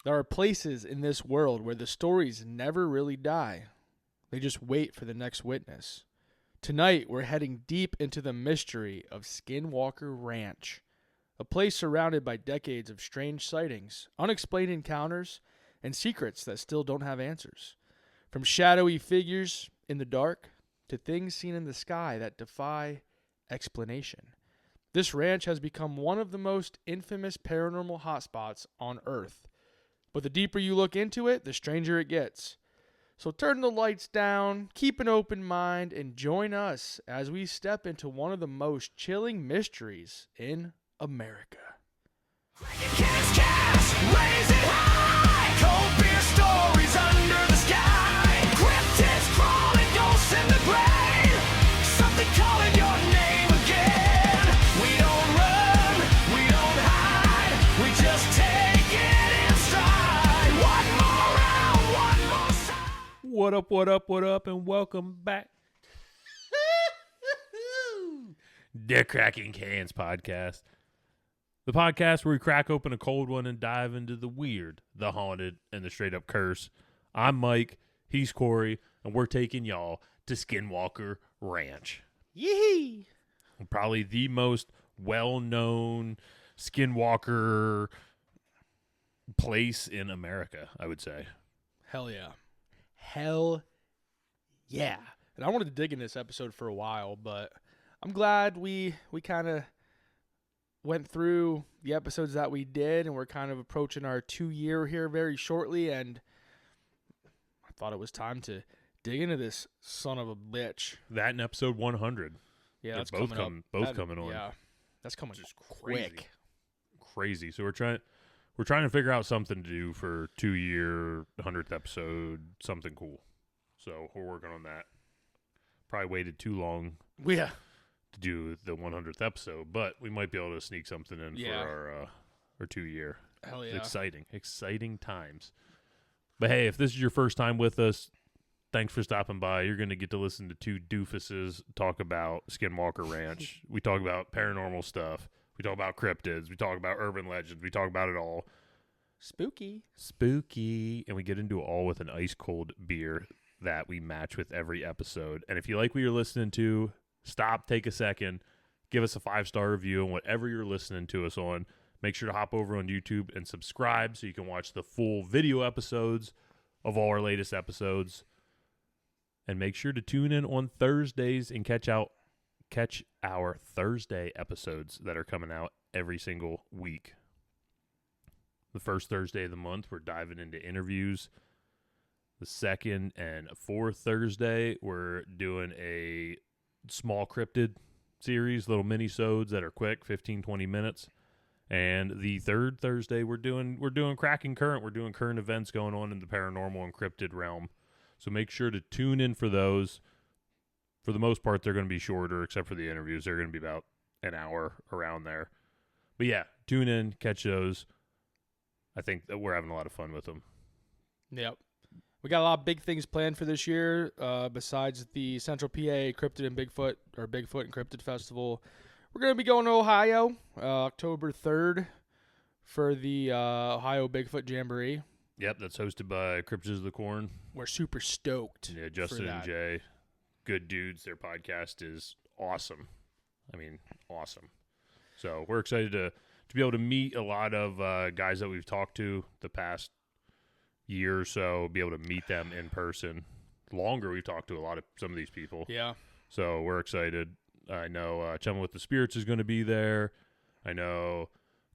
There are places in this world where the stories never really die. They just wait for the next witness. Tonight, we're heading deep into the mystery of Skinwalker Ranch, a place surrounded by decades of strange sightings, unexplained encounters, and secrets that still don't have answers. From shadowy figures in the dark to things seen in the sky that defy explanation. This ranch has become one of the most infamous paranormal hotspots on Earth. But the deeper you look into it, the stranger it gets. So turn the lights down, keep an open mind, and join us as we step into one of the most chilling mysteries in America. Kraken Cans Cast, raise it high. Cold beer stories under the sky. Cryptids crawling, ghosts in the grave. Something calling your name again. We don't run, we don't hide. We just take it in stride. One more round, one more side. What up, and welcome back. The Kraken Cans Podcast. The podcast where we crack open a cold one and dive into the weird, the haunted, and the straight up curse. I'm Mike, he's Corey, and we're taking y'all to Skinwalker Ranch. Yee! Probably the most well-known Skinwalker place in America, I would say. Hell yeah. Hell yeah. And I wanted to dig in this episode for a while, but I'm glad we kind of went through the episodes that we did, and we're kind of approaching our 2-year here very shortly, and I thought it was time to dig into this son of a bitch. That and episode 100. Yeah, They're that's both coming up. coming on. Yeah, that's coming Just quick. Crazy. So we're trying to figure out something to do for 2-year 100th episode, something cool. So we're working on that. Probably waited too long Yeah. to do the 100th episode, but we might be able to sneak something in for our 2-year. Hell yeah. Exciting times. But hey, if this is your first time with us, thanks for stopping by. You're going to get to listen to two doofuses talk about Skinwalker Ranch. We talk about paranormal stuff. We talk about cryptids. We talk about urban legends. We talk about it all. Spooky. And we get into it all with an ice-cold beer that we match with every episode. And if you like what you're listening to, stop, take a second, give us a 5-star review on whatever you're listening to us on. Make sure to hop over on YouTube and subscribe so you can watch the full video episodes of all our latest episodes. And make sure to tune in on Thursdays and catch our Thursday episodes that are coming out every single week. The first Thursday of the month, we're diving into interviews. The second and fourth Thursday, we're doing a small cryptid series, little mini-sodes that are quick, 15, 20 minutes. And the third Thursday, we're doing Kraken Current. We're doing current events going on in the paranormal and cryptid realm. So make sure to tune in for those. For the most part, they're going to be shorter, except for the interviews. They're going to be about an hour around there. But yeah, tune in, catch those. I think that we're having a lot of fun with them. Yep. We got a lot of big things planned for this year. Besides the Central PA Cryptid and Bigfoot and Cryptid Festival, we're going to be going to Ohio October 3rd for the Ohio Bigfoot Jamboree. Yep, that's hosted by Cryptids of the Corn. We're super stoked. Yeah, Justin and Jay, good dudes. Their podcast is awesome. I mean, awesome. So we're excited to be able to meet a lot of guys that we've talked to the past year or so, be able to meet them in person. Longer, we've talked to some of these people. Yeah. So we're excited. I know Chumming with the Spirits is going to be there. I know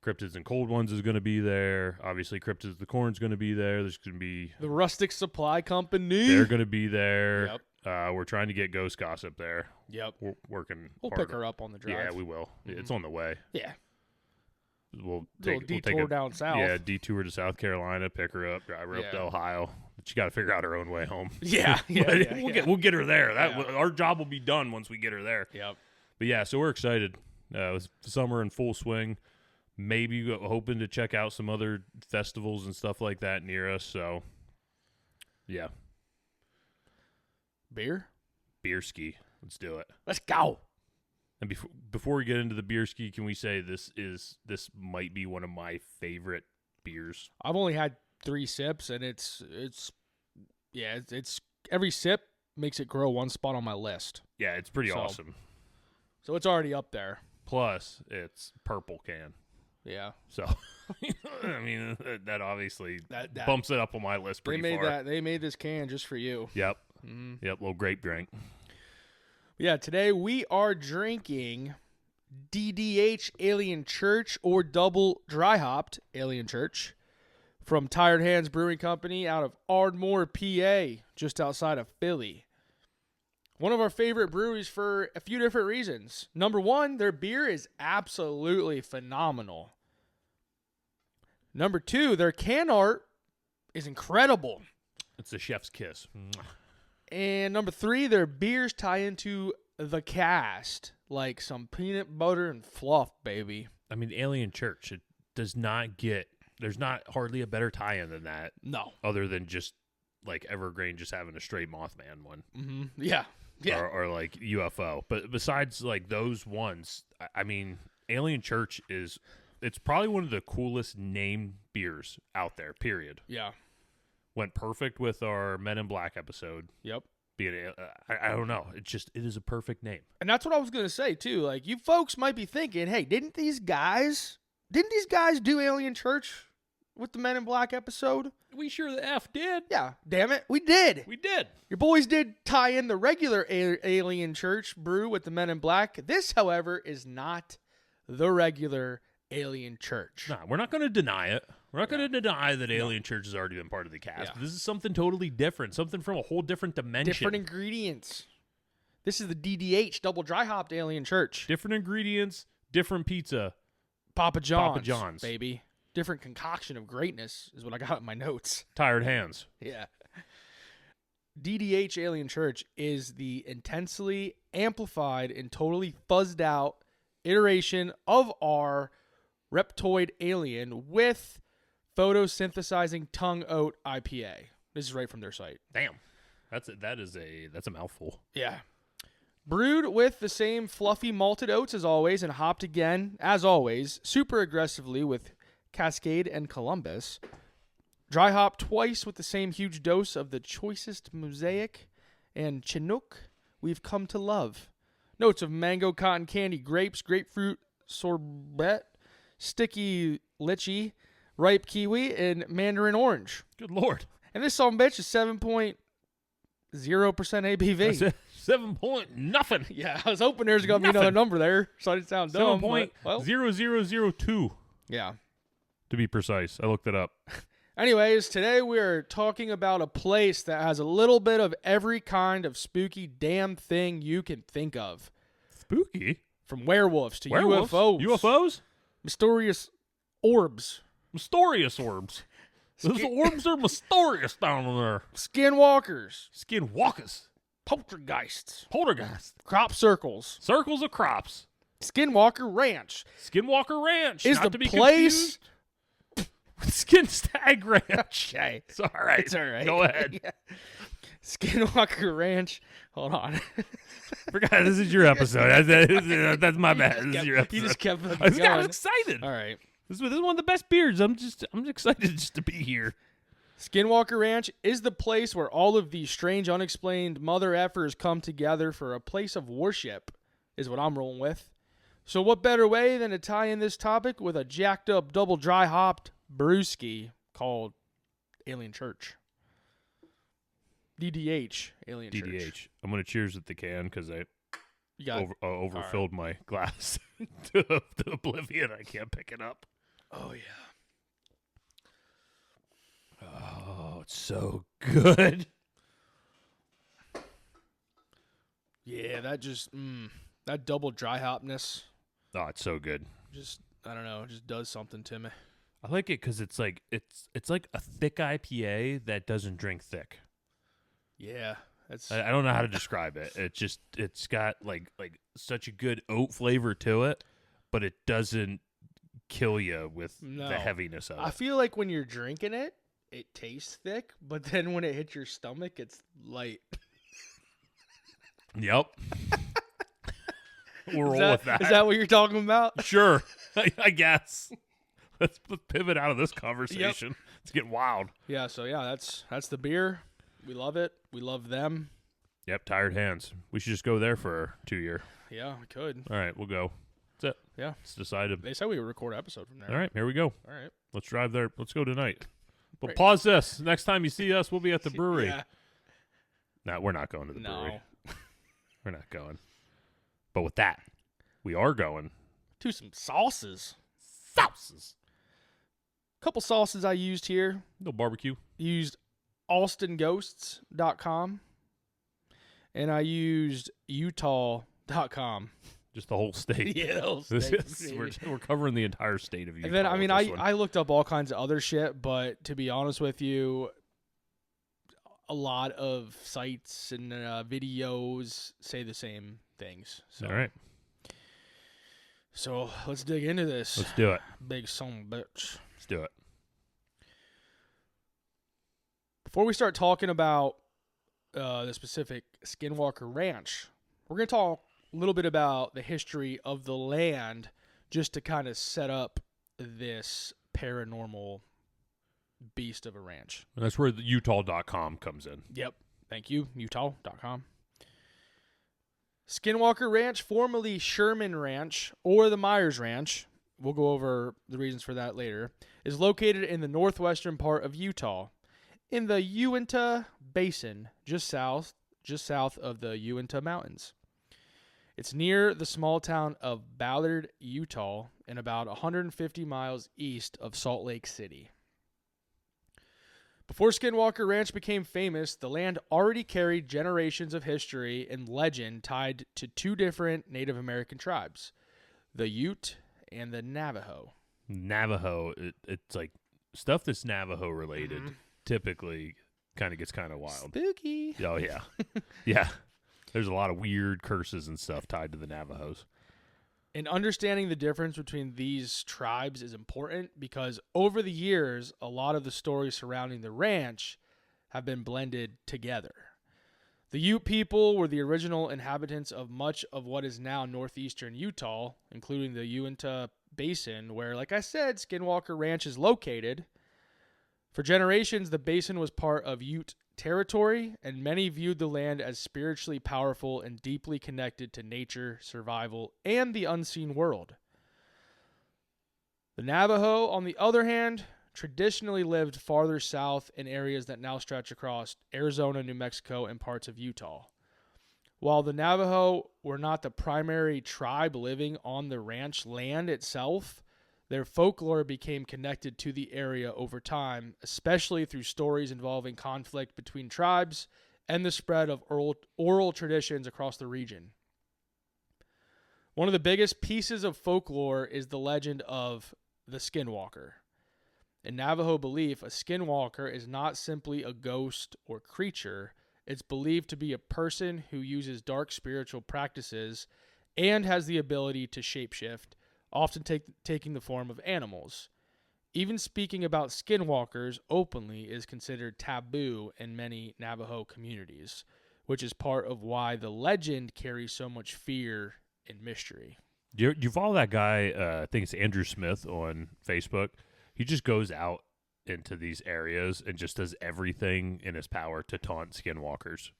Cryptids and Cold Ones is going to be there. Obviously, Cryptids of the Corn is going to be there. There's going to be the Rustic Supply Company. They're going to be there. Yep. We're trying to get Ghost Gossip there. Yep. We're working. We'll hard pick her up on the drive. Yeah, we will. Mm-hmm. It's on the way. Yeah. We'll take a down south. Yeah, detour to South Carolina, pick her up, drive her up to Ohio. But you got to figure out her own way home. Yeah, We'll get her there. Our job will be done once we get her there. Yep. But yeah, so we're excited. It's summer in full swing. Maybe hoping to check out some other festivals and stuff like that near us. So, yeah. Beer ski. Let's do it. Let's go. And before we get into the beer ski, can we say this might be one of my favorite beers? I've only had 3 sips, and it's every sip makes it grow one spot on my list. Yeah, it's pretty So- awesome. So it's already up there. Plus, it's purple can. Yeah. So, I mean, that obviously That- bumps it up on my list pretty far. They made this can just for you. Yep. Mhm. Yep, little grape drink. Yeah, today we are drinking DDH Alien Church, or double dry hopped Alien Church, from Tired Hands Brewing Company out of Ardmore, PA, just outside of Philly. One of our favorite breweries for a few different reasons. Number one, their beer is absolutely phenomenal. Number two, their can art is incredible. It's a chef's kiss. Mwah. And number three, their beers tie into the cast like some peanut butter and fluff, baby. I mean, Alien Church, it does not get, there's not hardly a better tie-in than that, No. other than just like Evergreen just having a straight Mothman one. Mm-hmm. Yeah. Yeah. Or like UFO. But besides like those ones, I mean, Alien Church it's probably one of the coolest named beers out there, period. Yeah. Went perfect with our Men in Black episode. Yep. I don't know. It is a perfect name. And that's what I was going to say, too. Like, you folks might be thinking, hey, didn't these guys do Alien Church with the Men in Black episode? We sure the F did. Yeah. Damn it. We did. We did. Your boys did tie in the regular Alien Church brew with the Men in Black. This, however, is not the regular Alien Church. Nah, we're not going to deny it. We're not going to deny that Alien Church has already been part of the cast. Yeah. This is something totally different, something from a whole different dimension. Different ingredients. This is the DDH double dry hopped Alien Church. Different ingredients, different pizza. Papa John's. Papa John's. Baby. Different concoction of greatness is what I got in my notes. Tired hands. Yeah. DDH Alien Church is the intensely amplified and totally fuzzed out iteration of our Reptoid Alien with photosynthesizing tongue oat IPA. This is right from their site. Damn. That's a mouthful. Yeah. Brewed with the same fluffy malted oats as always and hopped again, as always, super aggressively with Cascade and Columbus. Dry hopped twice with the same huge dose of the choicest Mosaic and Chinook we've come to love. Notes of mango, cotton candy, grapes, grapefruit, sorbet, sticky lychee, ripe kiwi, and mandarin orange. Good Lord. And this son bitch is 7.0% ABV. That's it. 7 point nothing. Yeah, I was hoping there's going to be another number there, so I didn't sound dumb. 7.0002 Yeah. to be precise. I looked it up. Anyways, today we're talking about a place that has a little bit of every kind of spooky damn thing you can think of. Spooky? From werewolves to Werewolves? UFOs. UFOs? Mysterious orbs. Mysterious orbs. Those orbs are mysterious down there. Skinwalkers. Skinwalkers. Poltergeists. Poltergeist. Crop circles. Circles of crops. Skinwalker Ranch. Skinwalker Ranch. Is not the to be place... confused with Skin Stag Ranch. Okay. It's all right. It's all right. Go ahead. Yeah. Skinwalker Ranch. Hold on. Forgot this is your episode. That's my bad. This is your episode. You just kept I just got going. excited. All right. This is one of the best beers. I'm excited just to be here. Skinwalker Ranch is the place where all of these strange, unexplained mother effers come together for a place of worship, is what I'm rolling with. So what better way than to tie in this topic with a jacked up double dry hopped brewski called Alien Church. DDH Alien Church. DDH. I'm going to cheers at the can because I You got overfilled my glass to oblivion. I can't pick it up. Oh yeah. Oh, it's so good. Yeah, that just that double dry hopness Oh, it's so good. just I don't know, it just does something to me. I like it because it's like a thick IPA that doesn't drink thick. Yeah, that's I don't know how to describe it. It's got like such a good oat flavor to it, but it doesn't kill you with No. the heaviness of I it. feel like when you're drinking it, it tastes thick, but then when it hits your stomach, it's light. Yep. We'll roll with that. Is that what you're talking about? Sure. I guess. let's pivot out of this conversation. It's getting wild. Yeah, so yeah, that's the beer. We love it. We love them. Yep, Tired Hands. We should just go there for 2 year. Yeah, we could. All right, we'll go. That's it. Yeah. It's decided. They said we would record an episode from there. All right, here we go. All right. Let's drive there. Let's go tonight. But Right. pause this. Next time you see us, we'll be at the brewery. Yeah. No, we're not going to the brewery. No. We're not going. But with that, we are going. To some sauces. Sauces. Couple sauces I used here. No barbecue. Used AustinGhosts.com. And I used Utah.com. Just the whole state. Yeah, those We're covering the entire state of Utah. And then, I mean, with this one. I looked up all kinds of other shit, but to be honest with you, a lot of sites and videos say the same things. So, All right. So let's dig into this. Let's do it. Big son of a bitch. Let's do it. Before we start talking about the specific Skinwalker Ranch, we're going to talk a little bit about the history of the land just to kind of set up this paranormal beast of a ranch. And that's where the Utah.com comes in. Yep. Thank you. Utah.com. Skinwalker Ranch, formerly Sherman Ranch or the Myers Ranch, we'll go over the reasons for that later, is located in the northwestern part of Utah in the Uinta Basin, just south of the Uinta Mountains. It's near the small town of Ballard, Utah, and about 150 miles east of Salt Lake City. Before Skinwalker Ranch became famous, the land already carried generations of history and legend tied to two different Native American tribes, the Ute and the Navajo. Navajo, it's like stuff that's Navajo related typically kind of gets kind of wild. Spooky. Oh, yeah. Yeah. There's a lot of weird curses and stuff tied to the Navajos. And understanding the difference between these tribes is important because over the years, a lot of the stories surrounding the ranch have been blended together. The Ute people were the original inhabitants of much of what is now northeastern Utah, including the Uinta Basin, where, like I said, Skinwalker Ranch is located. For generations, the basin was part of Ute territory, and many viewed the land as spiritually powerful and deeply connected to nature, survival, and the unseen world. The Navajo, on the other hand, traditionally lived farther south in areas that now stretch across Arizona, New Mexico, and parts of Utah. While the Navajo were not the primary tribe living on the ranch land itself, their folklore became connected to the area over time, especially through stories involving conflict between tribes and the spread of oral traditions across the region. One of the biggest pieces of folklore is the legend of the Skinwalker. In Navajo belief, a Skinwalker is not simply a ghost or creature. It's believed to be a person who uses dark spiritual practices and has the ability to shapeshift, often taking the form of animals. Even speaking about skinwalkers openly is considered taboo in many Navajo communities, which is part of why the legend carries so much fear and mystery. Do you follow that guy, I think it's Andrew Smith on Facebook? He just goes out into these areas and just does everything in his power to taunt skinwalkers.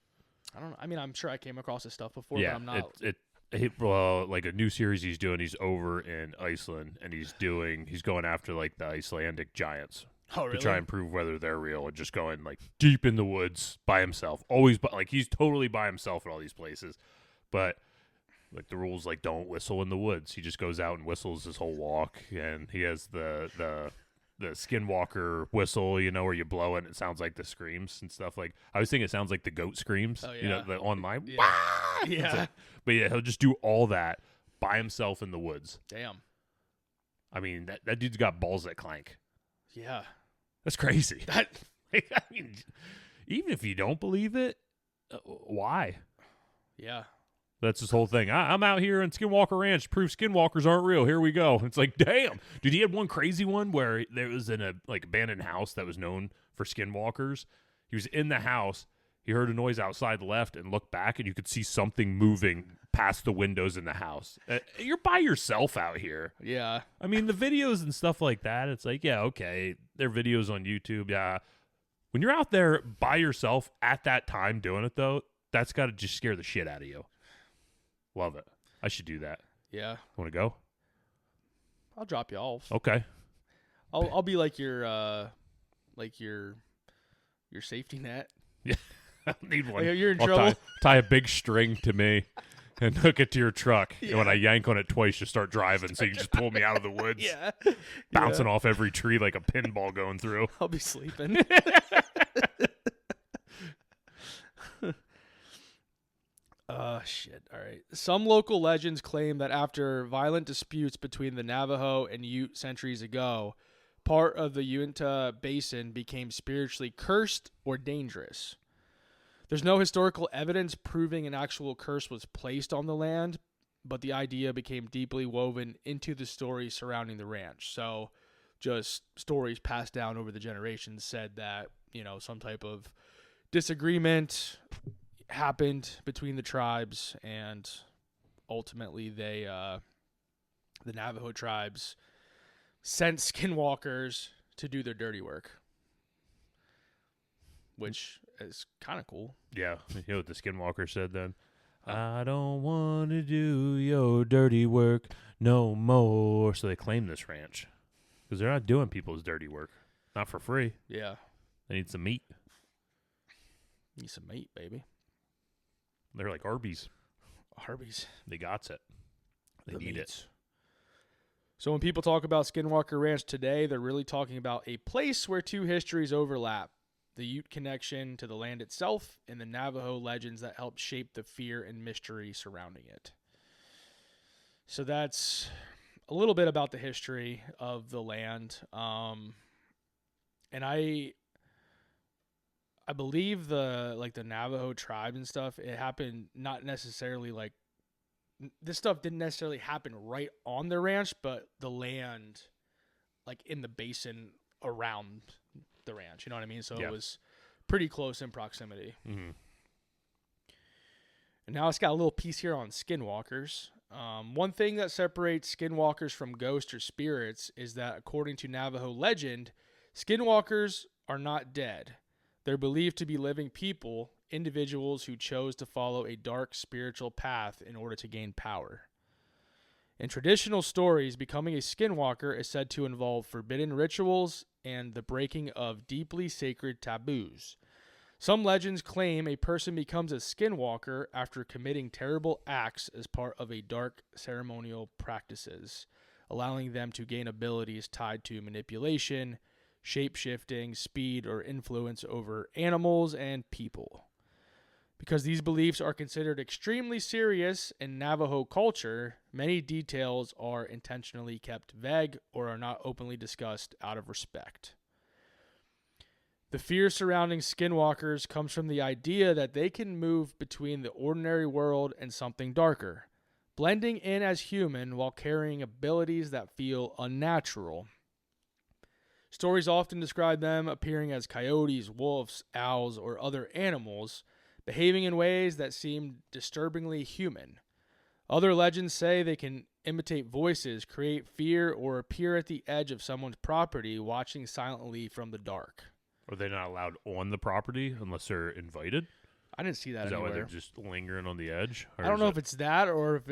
I don't know. I mean, I'm sure I came across this stuff before, Yeah, but I'm not. Like a new series he's doing, he's over in Iceland, and he's going after like the Icelandic giants Oh, really? to try and prove whether they're real, and just going like deep in the woods by himself. Always, like he's totally by himself in all these places, but like the rules like don't whistle in the woods. He just goes out and whistles his whole walk, and he has the Skinwalker whistle, you know, where you blow it and it sounds like the screams and stuff. Like I was thinking it sounds like the goat screams, Oh, yeah. you know, the online. Yeah. Wah! Yeah. It's like- but yeah, he'll just do all that by himself in the woods. Damn. I mean, that dude's got balls that clank. Yeah. That's crazy. That. I mean, even if you don't believe it, why? Yeah. That's his whole thing. I'm out here in Skinwalker Ranch to prove skinwalkers aren't real. Here we go. It's like, damn. Dude, he had one crazy one where there was in a like abandoned house that was known for skinwalkers. He was in the house. He heard a noise outside left and looked back, and you could see something moving past the windows in the house. You're by yourself out here. Yeah. I mean, the videos and stuff like that, it's like, yeah, okay, they're videos on YouTube, yeah. When you're out there by yourself at that time doing it, though, that's got to just scare the shit out of you. Love it. I should do that. Yeah. Want to go? I'll drop you off. Okay. I'll be like your safety net. Yeah. I need one. Like, you're in I'll trouble. tie a big string to me and hook it to your truck. And when I yank on it twice, you start driving. So you just pull me out of the woods. Yeah. Bouncing off every tree like a pinball going through. I'll be sleeping. Shit. All right. Some local legends claim that after violent disputes between the Navajo and Ute centuries ago, part of the Uinta Basin became spiritually cursed or dangerous. There's no historical evidence proving an actual curse was placed on the land, but the idea became deeply woven into the stories surrounding the ranch. So just stories passed down over the generations said that, some type of disagreement happened between the tribes, and ultimately the Navajo tribes sent skinwalkers to do their dirty work, which is kind of cool. Yeah. You know what the Skinwalker said then? I don't want to do your dirty work no more. So they claim this ranch because they're not doing people's dirty work. Not for free. Yeah. They need some meat. Need some meat, baby. They're like Arby's. Arby's. They got it. They need it. So when people talk about Skinwalker Ranch today, they're really talking about a place where two histories overlap. The Ute connection to the land itself and the Navajo legends that help shape the fear and mystery surrounding it. So that's a little bit about the history of the land. And I believe the Navajo tribe and stuff, it happened not necessarily this stuff didn't necessarily happen right on the ranch, but the land in the basin around the ranch, you know what I mean? So It was pretty close in proximity. Mm-hmm. And now it's got a little piece here on skinwalkers. One thing that separates skinwalkers from ghosts or spirits is that, according to Navajo legend, skinwalkers are not dead. They're believed to be living people, individuals who chose to follow a dark spiritual path in order to gain power. In traditional stories, becoming a skinwalker is said to involve forbidden rituals and the breaking of deeply sacred taboos. Some legends claim a person becomes a skinwalker after committing terrible acts as part of a dark ceremonial practices, allowing them to gain abilities tied to manipulation, shape-shifting, speed, or influence over animals and people. Because these beliefs are considered extremely serious in Navajo culture, many details are intentionally kept vague or are not openly discussed out of respect. The fear surrounding skinwalkers comes from the idea that they can move between the ordinary world and something darker, blending in as human while carrying abilities that feel unnatural. Stories often describe them appearing as coyotes, wolves, owls, or other animals, behaving in ways that seem disturbingly human. Other legends say they can imitate voices, create fear, or appear at the edge of someone's property, watching silently from the dark. Are they not allowed on the property unless they're invited? I didn't see that Is that anywhere. why they're just lingering on the edge? I don't know if it's that or if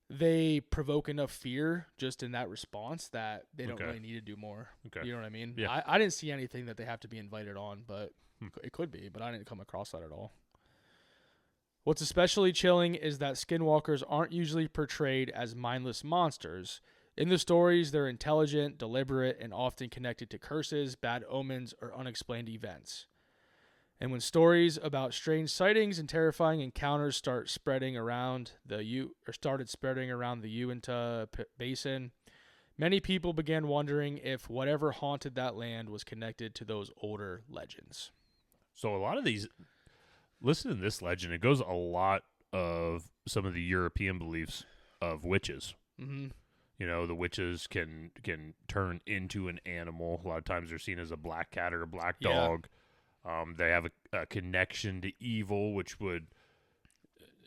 they provoke enough fear just in that response that they don't really need to do more. Okay. You know what I mean? Yeah. I didn't see anything that they have to be invited on, but it could be, but I didn't come across that at all. What's especially chilling is that skinwalkers aren't usually portrayed as mindless monsters. In the stories, they're intelligent, deliberate, and often connected to curses, bad omens, or unexplained events. And when stories about strange sightings and terrifying encounters started spreading around the Uinta Basin, many people began wondering if whatever haunted that land was connected to those older legends. So a lot of these, listen to this legend, it goes a lot of some of the European beliefs of witches. Mm-hmm. The witches can turn into an animal. A lot of times they're seen as a black cat or a black dog. They have a connection to evil, which would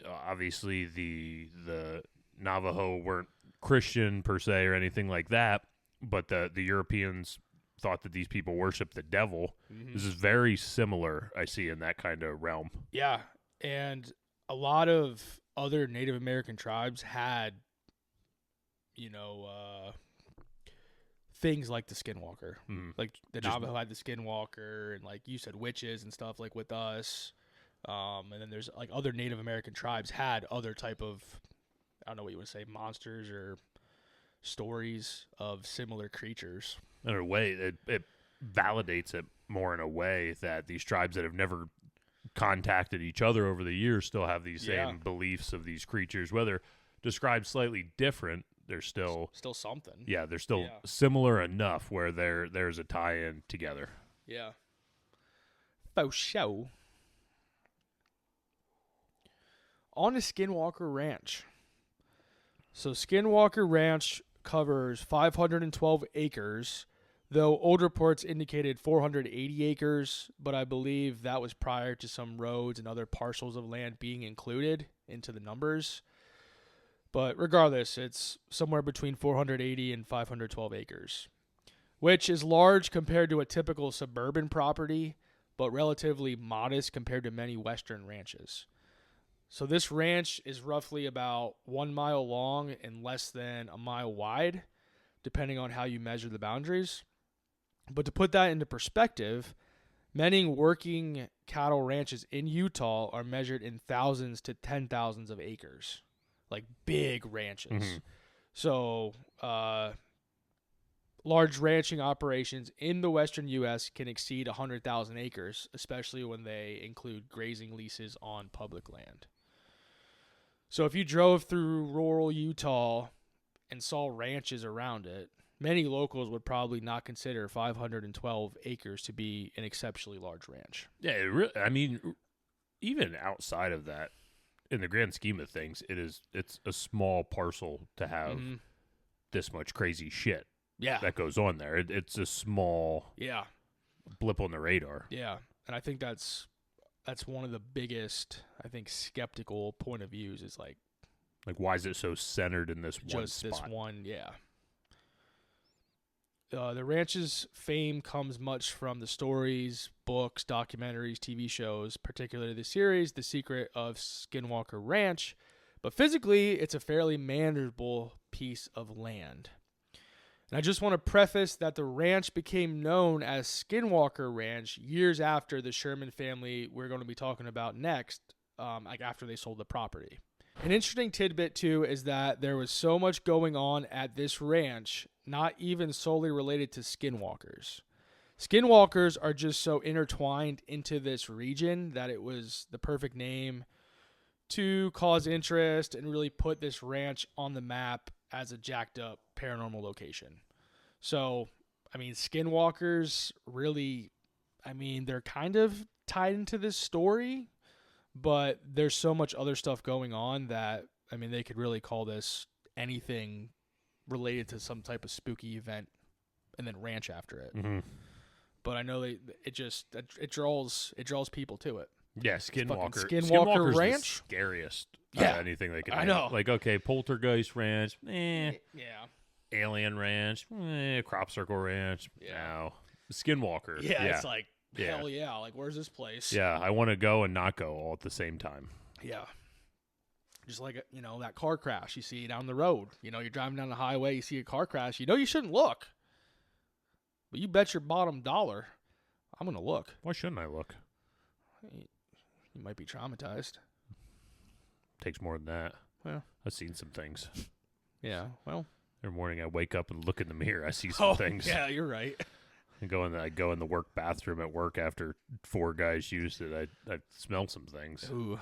obviously the Navajo weren't Christian per se or anything like that, but the Europeans thought that these people worshiped the devil. Mm-hmm. This is very similar, I see, in that kind of realm. Yeah, and a lot of other Native American tribes had, things like the Skinwalker. Like the Navajo had the Skinwalker, and like you said, witches and stuff like with us. And then there's like other Native American tribes had other type of, I don't know what you would say, monsters or stories of similar creatures. In a way, it validates it more in a way that these tribes that have never contacted each other over the years still have these same beliefs of these creatures, whether described slightly different. They're still something. Yeah, they're still similar enough where there's a tie-in together. Yeah. For show. On to Skinwalker Ranch. So Skinwalker Ranch covers 512 acres, though old reports indicated 480 acres, but I believe that was prior to some roads and other parcels of land being included into the numbers. But regardless, it's somewhere between 480 and 512 acres, which is large compared to a typical suburban property, but relatively modest compared to many western ranches. So this ranch is roughly about 1 mile long and less than a mile wide, depending on how you measure the boundaries. But to put that into perspective, many working cattle ranches in Utah are measured in thousands to 10,000s of acres. Like big ranches. Mm-hmm. So large ranching operations in the western U.S. can exceed 100,000 acres, especially when they include grazing leases on public land. So if you drove through rural Utah and saw ranches around it, many locals would probably not consider 512 acres to be an exceptionally large ranch. Yeah, even outside of that, in the grand scheme of things, it's a small parcel to have this much crazy shit that goes on there. It's a small blip on the radar. Yeah, and I think that's one of the biggest, I think, skeptical point of views is like why is it so centered in this one just spot? this one, the ranch's fame comes much from the stories, books, documentaries, TV shows, particularly the series The Secret of Skinwalker Ranch, but physically it's a fairly manageable piece of land. And I just want to preface that the ranch became known as Skinwalker Ranch years after the Sherman family we're going to be talking about next, after they sold the property. An interesting tidbit, too, is that there was so much going on at this ranch, not even solely related to skinwalkers. Skinwalkers are just so intertwined into this region that it was the perfect name to cause interest and really put this ranch on the map as a jacked up paranormal location. So, skinwalkers really, they're kind of tied into this story, but there's so much other stuff going on that, they could really call this anything related to some type of spooky event and then ranch after it. Mm-hmm. But I know it draws people to it. Yeah, Skinwalker Ranch, the scariest. Yeah, anything they could. I know. Like, okay, Poltergeist Ranch, Yeah. Alien Ranch, Crop Circle Ranch. Yeah. No, Skinwalker. Yeah, it's like hell yeah. Like, where's this place? Yeah, I want to go and not go all at the same time. Yeah. Just like, that car crash you see down the road. You're driving down the highway, you see a car crash. You shouldn't look. But you bet your bottom dollar, I'm going to look. Why shouldn't I look? You might be traumatized. Takes more than that. Well, I've seen some things. Yeah, well. Every morning I wake up and look in the mirror. I see some things. Yeah, you're right. I go in the work bathroom at work after 4 guys used it. I smelled some things. Ooh.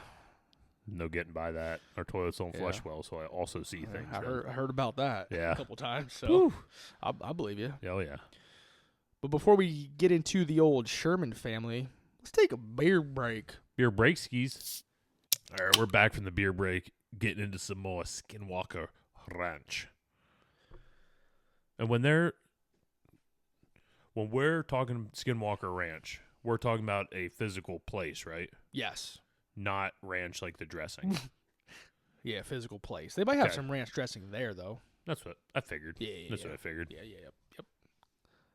No getting by that. Our toilets don't flush well, so I also see things. I heard about that a couple times, so I believe you. Oh, yeah. But before we get into the old Sherman family, let's take a beer break. Beer break skis. All right, we're back from the beer break, getting into some more Skinwalker Ranch. And when we're talking Skinwalker Ranch, we're talking about a physical place, right? Yes. Not ranch like the dressing. Yeah, physical place. They might have Okay. some ranch dressing there, though. That's what I figured. Yeah. That's what I figured. Yeah. Yep.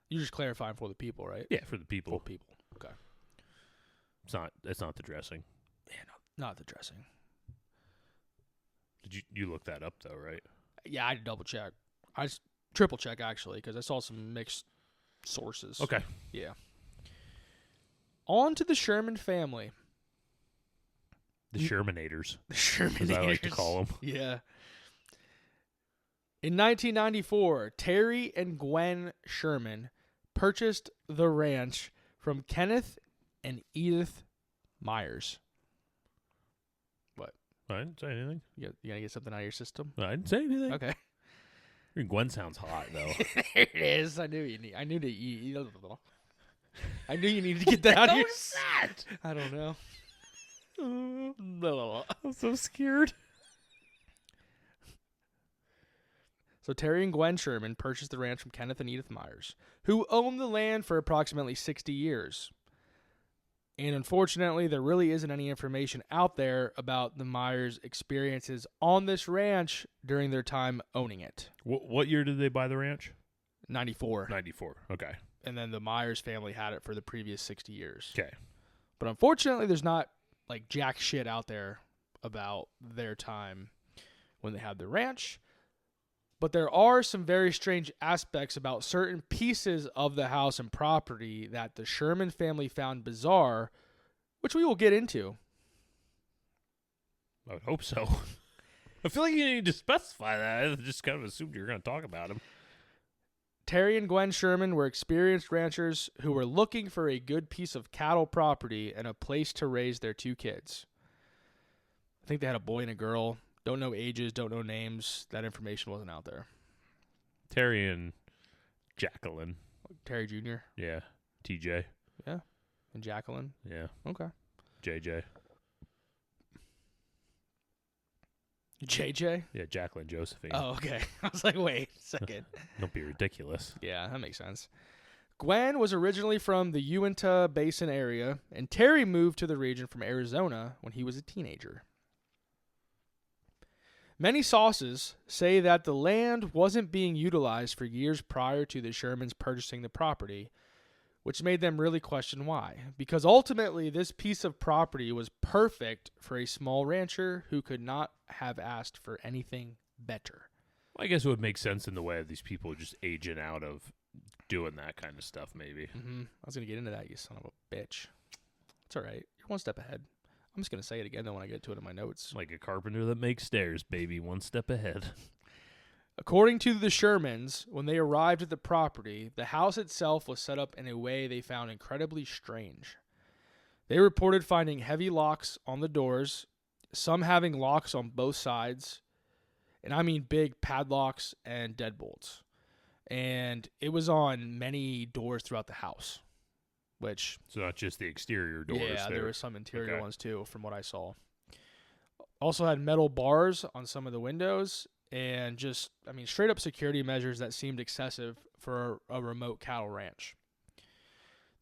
You're just clarifying for the people, right? Yeah, for the people. For people. Okay. It's not the dressing. Yeah, not the dressing. Did you look that up though, right? Yeah, I had to double check. I just triple check actually because I saw some mixed sources. Okay. Yeah. On to the Sherman family. The Shermanators, The Sherman, as I like to call them. Yeah. In 1994, Terry and Gwen Sherman purchased the ranch from Kenneth and Edith Myers. What? I didn't say anything. You gotta get something out of your system? I didn't say anything. Okay. I mean, Gwen sounds hot though. There it is. I knew you needed to get that out of your that? I don't know. I'm so scared. So Terry and Gwen Sherman purchased the ranch from Kenneth and Edith Myers, who owned the land for approximately 60 years. And unfortunately, there really isn't any information out there about the Myers' experiences on this ranch during their time owning it. What year did they buy the ranch? 94. 94. Okay. And then the Myers family had it for the previous 60 years. Okay. But unfortunately, there's not like jack shit out there about their time when they had the ranch. But there are some very strange aspects about certain pieces of the house and property that the Sherman family found bizarre, which we will get into. I would hope so. I feel like you need to specify that. I just kind of assumed you were going to talk about him. Terry and Gwen Sherman were experienced ranchers who were looking for a good piece of cattle property and a place to raise their 2 kids. I think they had a boy and a girl. Don't know ages, don't know names. That information wasn't out there. Terry and Jacqueline. Terry Jr.? Yeah. TJ. Yeah. And Jacqueline? Yeah. Okay. JJ. JJ? Yeah, Jacqueline Josephine. Oh, okay. I was like, wait a second. Don't be ridiculous. Yeah, that makes sense. Gwen was originally from the Uinta Basin area, and Terry moved to the region from Arizona when he was a teenager. Many sources say that the land wasn't being utilized for years prior to the Shermans purchasing the property, which made them really question why. Because ultimately, this piece of property was perfect for a small rancher who could not have asked for anything better. Well, I guess it would make sense in the way of these people just aging out of doing that kind of stuff, maybe. I was going to get into that, you son of a bitch. It's all right. You're one step ahead. I'm just going to say it again, though, when I get to it in my notes. Like a carpenter that makes stairs, baby, one step ahead. According to the Shermans, when they arrived at the property, the house itself was set up in a way they found incredibly strange. They reported finding heavy locks on the doors, some having locks on both sides, and I mean big padlocks and deadbolts. And it was on many doors throughout the house, which... So not just the exterior doors. Yeah, there were some interior Okay. ones too, from what I saw. Also had metal bars on some of the windows, and just, I mean, straight up security measures that seemed excessive for a remote cattle ranch.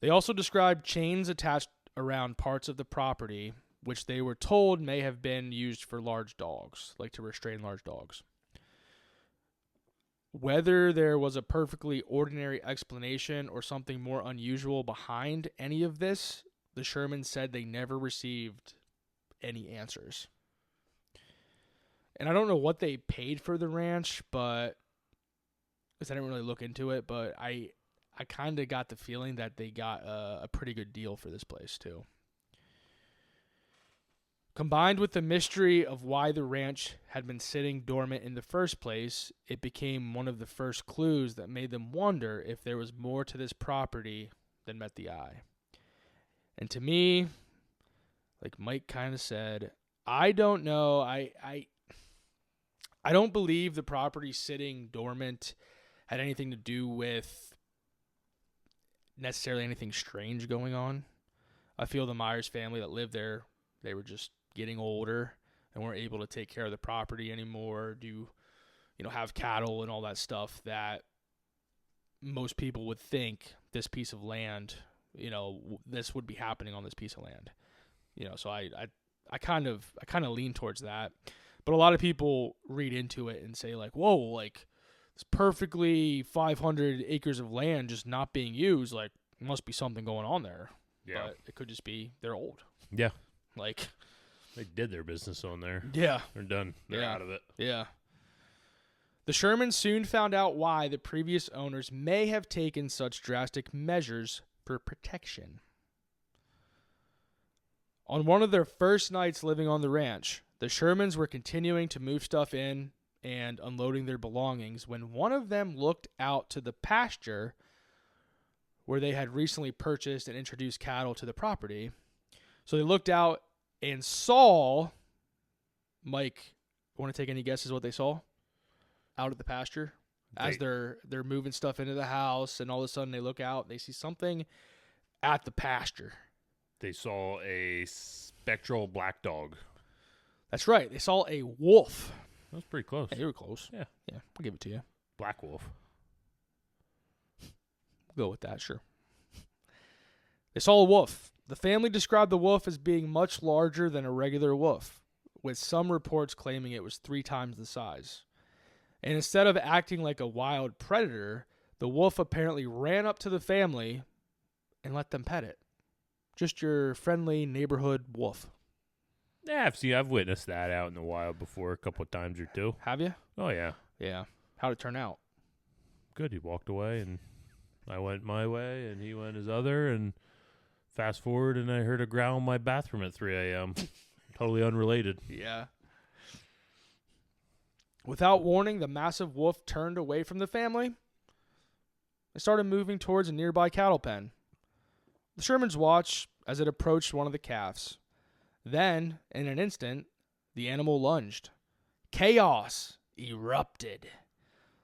They also described chains attached around parts of the property, which they were told may have been used for large dogs, like to restrain large dogs. Whether there was a perfectly ordinary explanation or something more unusual behind any of this, the Shermans said they never received any answers. And I don't know what they paid for the ranch, but because I didn't really look into it, but I kind of got the feeling that they got a pretty good deal for this place too. Combined with the mystery of why the ranch had been sitting dormant in the first place, it became one of the first clues that made them wonder if there was more to this property than met the eye. And to me, like Mike kind of said, I don't know. I don't believe the property sitting dormant had anything to do with necessarily anything strange going on. I feel the Myers family that lived there, they were just getting older and weren't able to take care of the property anymore, have cattle and all that stuff that most people would think this piece of land, this would be happening on this piece of land. So I kind of lean towards that. But a lot of people read into it and say like, whoa, like it's perfectly 500 acres of land just not being used. Like, must be something going on there. Yeah. But it could just be they're old. Yeah. Like, they did their business on there. Yeah. They're done. They're out of it. Yeah. The Shermans soon found out why the previous owners may have taken such drastic measures for protection. On one of their first nights living on the ranch, the Shermans were continuing to move stuff in and unloading their belongings when one of them looked out to the pasture where they had recently purchased and introduced cattle to the property. So they looked out and saw, Mike, want to take any guesses what they saw out at the pasture? As they're moving stuff into the house, and all of a sudden they look out and they see something at the pasture. They saw a spectral black dog. That's right. They saw a wolf. That was pretty close. Yeah, you were close. Yeah. Yeah, I'll give it to you. Black wolf. We'll go with that, sure. They saw a wolf. The family described the wolf as being much larger than a regular wolf, with some reports claiming it was 3 times the size. And instead of acting like a wild predator, the wolf apparently ran up to the family and let them pet it. Just your friendly neighborhood wolf. Yeah, I've witnessed that out in the wild before a couple of times or two. Have you? Oh, yeah. Yeah. How'd it turn out? Good. He walked away, and I went my way, and he went his other, and fast forward, and I heard a growl in my bathroom at 3 a.m. Totally unrelated. Yeah. Without warning, the massive wolf turned away from the family and started moving towards a nearby cattle pen. The Shermans watched as it approached one of the calves. Then, in an instant, the animal lunged. Chaos erupted.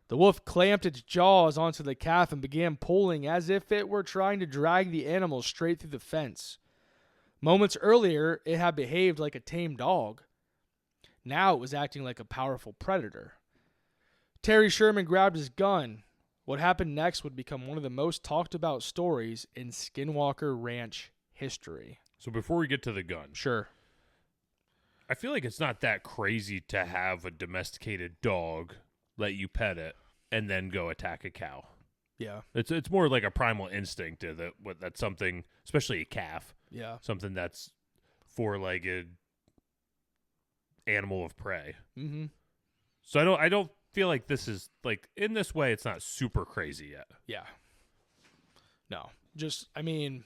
The wolf clamped its jaws onto the calf and began pulling as if it were trying to drag the animal straight through the fence. Moments earlier, it had behaved like a tame dog. Now it was acting like a powerful predator. Terry Sherman grabbed his gun. What happened next would become one of the most talked about stories in Skinwalker Ranch history. So before we get to the gun, Sure. I feel like it's not that crazy to have a domesticated dog, let you pet it, and then go attack a cow. Yeah. It's more like a primal instinct that's something, especially a calf. Yeah. Something that's 4-legged animal of prey. Mm-hmm. So I don't feel like this is like in this way. It's not super crazy yet. Yeah. No. Just, I mean,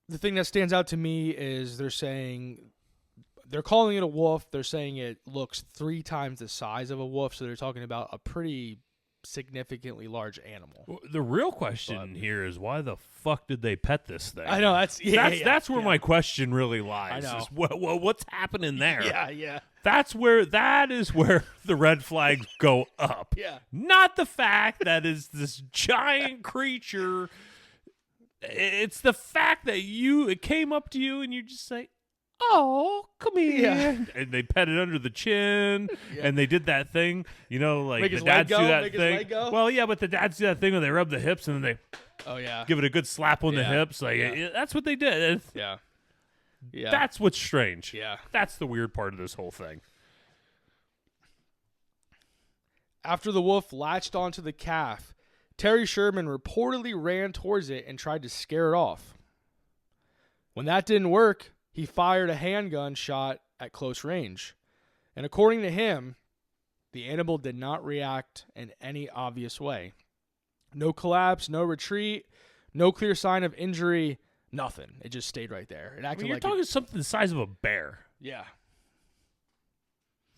the thing that stands out to me is they're calling it a wolf. They're saying it looks 3 times the size of a wolf. So they're talking about a pretty significantly large animal. Well, the real question here is why the fuck did they pet this thing? I know that's where my question really lies. I know. Is what's happening there? Yeah. That is where the red flags go up. Yeah. Not the fact that is this giant creature. It's the fact that it came up to you and you just say, "Oh, come here," and they pet it under the chin, and they did that thing, like Make the his leg dads go? do that Make his thing. leg go? Well, yeah, but the dads do that thing where they rub the hips and then Oh, yeah. they give it a good slap on the Yeah. hips. That's what they did. Yeah. Yeah. That's what's strange. Yeah. That's the weird part of this whole thing. After the wolf latched onto the calf, Terry Sherman reportedly ran towards it and tried to scare it off. When that didn't work, he fired a handgun shot at close range. And according to him, the animal did not react in any obvious way. No collapse, no retreat, no clear sign of injury, nothing. It just stayed right there. It acted You're like talking something the size of a bear. Yeah.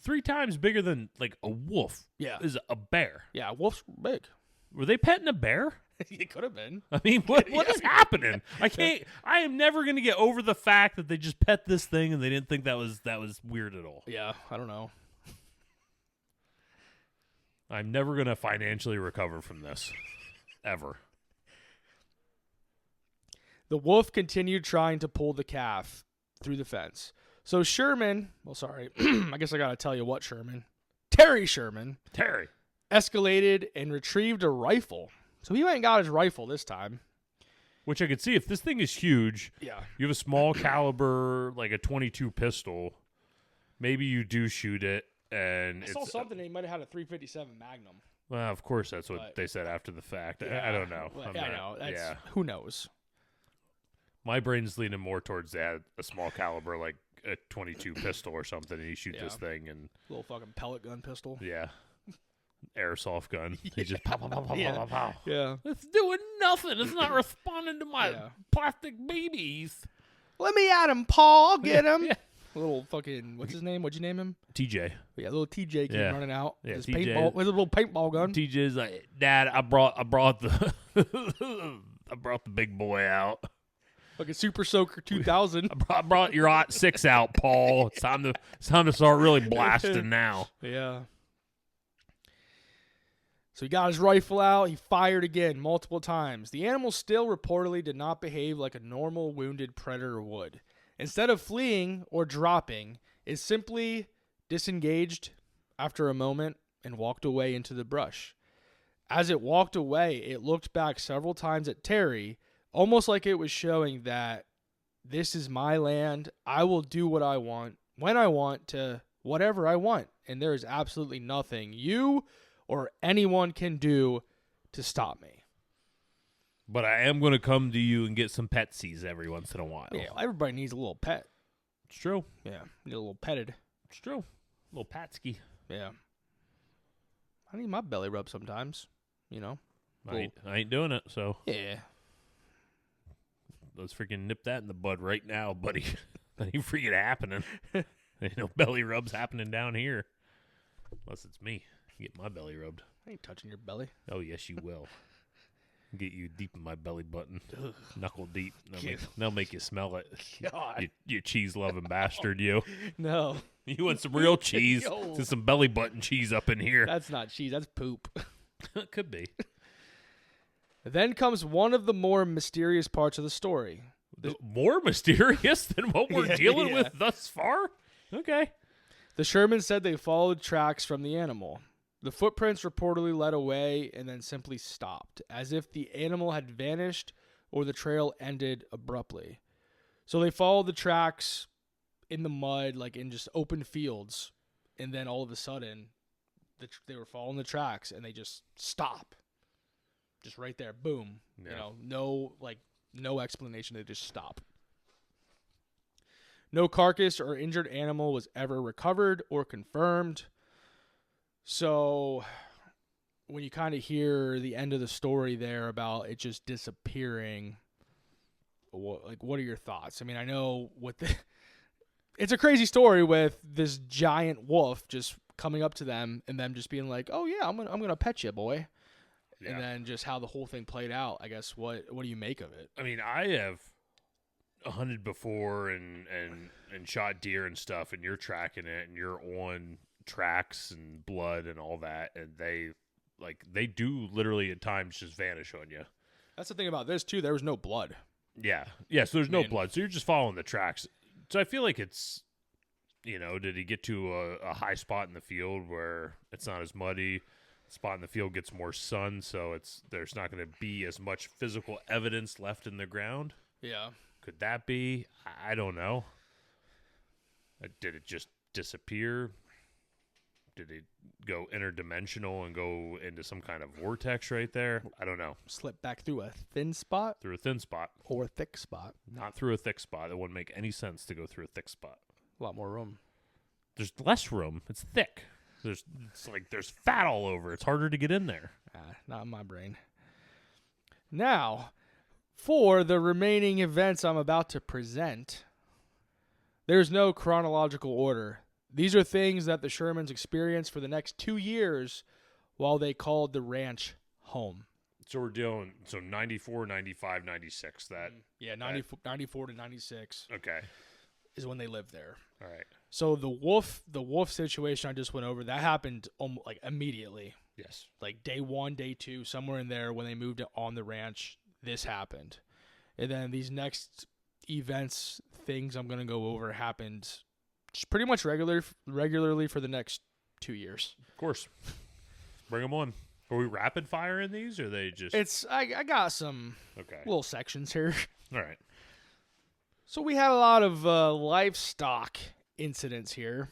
3 times bigger than like a wolf. Yeah. Is a bear. Yeah, wolf's big. Were they petting a bear? It could have been. I mean, what is happening? I am never going to get over the fact that they just pet this thing and they didn't think that was weird at all. Yeah, I don't know. I'm never going to financially recover from this. Ever. The wolf continued trying to pull the calf through the fence. So Sherman, I guess I got to tell you what Sherman. Terry Sherman Terry. escalated and retrieved a rifle. So he went and got his rifle this time. Which I could see if this thing is huge. Yeah. You have a small caliber, like a 22 pistol. Maybe you do shoot it, and I saw something. He might have had a 357 Magnum. Well, of course, that's what But- they said after the fact. Yeah. I don't know. Well, I'm I not- know. That's, yeah. Who knows? My brain's leaning more towards that, a small caliber, like a 22 pistol or something, and you shoot this thing, and Little fucking pellet gun pistol. yeah, airsoft gun. He just pow, pow, pow, pow, Yeah. pow, pow, pow. Yeah. It's doing nothing. It's not responding to my Yeah. plastic babies. Let me at him, Paul. I'll get him. Yeah. Little fucking, what's his name? What'd you name him? TJ. Yeah, little TJ came Yeah. running out Yeah, with his TJ. paintball, with a little paintball gun. TJ's like, Dad, I brought the I brought the big boy out. Like a Super Soaker 2000. I brought your Hot 6 out, Paul. It's time to start really blasting now. Yeah. So he got his rifle out. He fired again multiple times. The animal still reportedly did not behave like a normal wounded predator would. Instead of fleeing or dropping, it simply disengaged after a moment and walked away into the brush. As it walked away, it looked back several times at Terry, almost like it was showing that this is my land. I will do what I want, when I want, to whatever I want. And there is absolutely nothing you or anyone can do to stop me. But I am going to come to you and get some petsies every once in a while. Yeah, everybody needs a little pet. It's true. Yeah, need a little petted. It's true. A little patsky. Yeah. I need my belly rub sometimes, you know. I ain't doing it, so Yeah. let's freaking nip that in the bud right now, buddy. That ain't freaking happening. Ain't no belly rubs happening down here. Unless it's me. Get my belly rubbed. I ain't touching your belly. Oh, yes, you will. Get you deep in my belly button. Ugh. Knuckle deep. Ew. They'll make you smell it. God. You cheese-loving bastard, you. No. You want some real cheese? Yo. There's some belly button cheese up in here. That's not cheese. That's poop. Could be. Then comes one of the more mysterious parts of the story. More mysterious than what we're Yeah, dealing yeah. with thus far? Okay. The Shermans said they followed tracks from the animal. The footprints reportedly led away and then simply stopped, as if the animal had vanished or the trail ended abruptly. So they followed the tracks in the mud, like in just open fields, and then all of a sudden, they were following the tracks and they just stop. Just right there, boom. Yeah. You know, no explanation. They just stop. No carcass or injured animal was ever recovered or confirmed. So when you kind of hear the end of the story there about it just disappearing, what are your thoughts? I mean, I know it's a crazy story with this giant wolf just coming up to them and them just being like, "Oh yeah, I'm gonna pet you, boy." Yeah. And then just how the whole thing played out. I guess what do you make of it? I mean, I have hunted before and shot deer and stuff, and you're tracking it, and you're on tracks and blood and all that, and they do literally at times just vanish on you. That's the thing about this too. There was no blood. Yeah. So there's no Man. blood. So you're just following the tracks. So I feel like it's, did he get to a high spot in the field where it's not as muddy? The spot in the field gets more sun, so there's not going to be as much physical evidence left in the ground. Yeah. Could that be? I don't know. Did it just disappear? Did it go interdimensional and go into some kind of vortex right there? I don't know. Slip back through a thin spot Through a thin spot. or a thick spot. Not through a thick spot. It wouldn't make any sense to go through a thick spot. A lot more room. There's less room. It's thick. There's fat all over. It's harder to get in there. Not in my brain. Now, for the remaining events I'm about to present, there's no chronological order. These are things that the Shermans experienced for the next 2 years while they called the ranch home. So we're dealing, 94, 95, 96. Yeah, 94 to 96 Okay. is when they lived there. All right. So the wolf situation I just went over, that happened like immediately. Yes. Like day 1, day 2, somewhere in there when they moved on the ranch, this happened. And then these next events, things I'm going to go over happened just pretty much regularly for the next 2 years. Of course. Bring them on. Are we rapid fire in these, or are they just... I got some Okay. little sections here. All right. So we had a lot of livestock incidents here.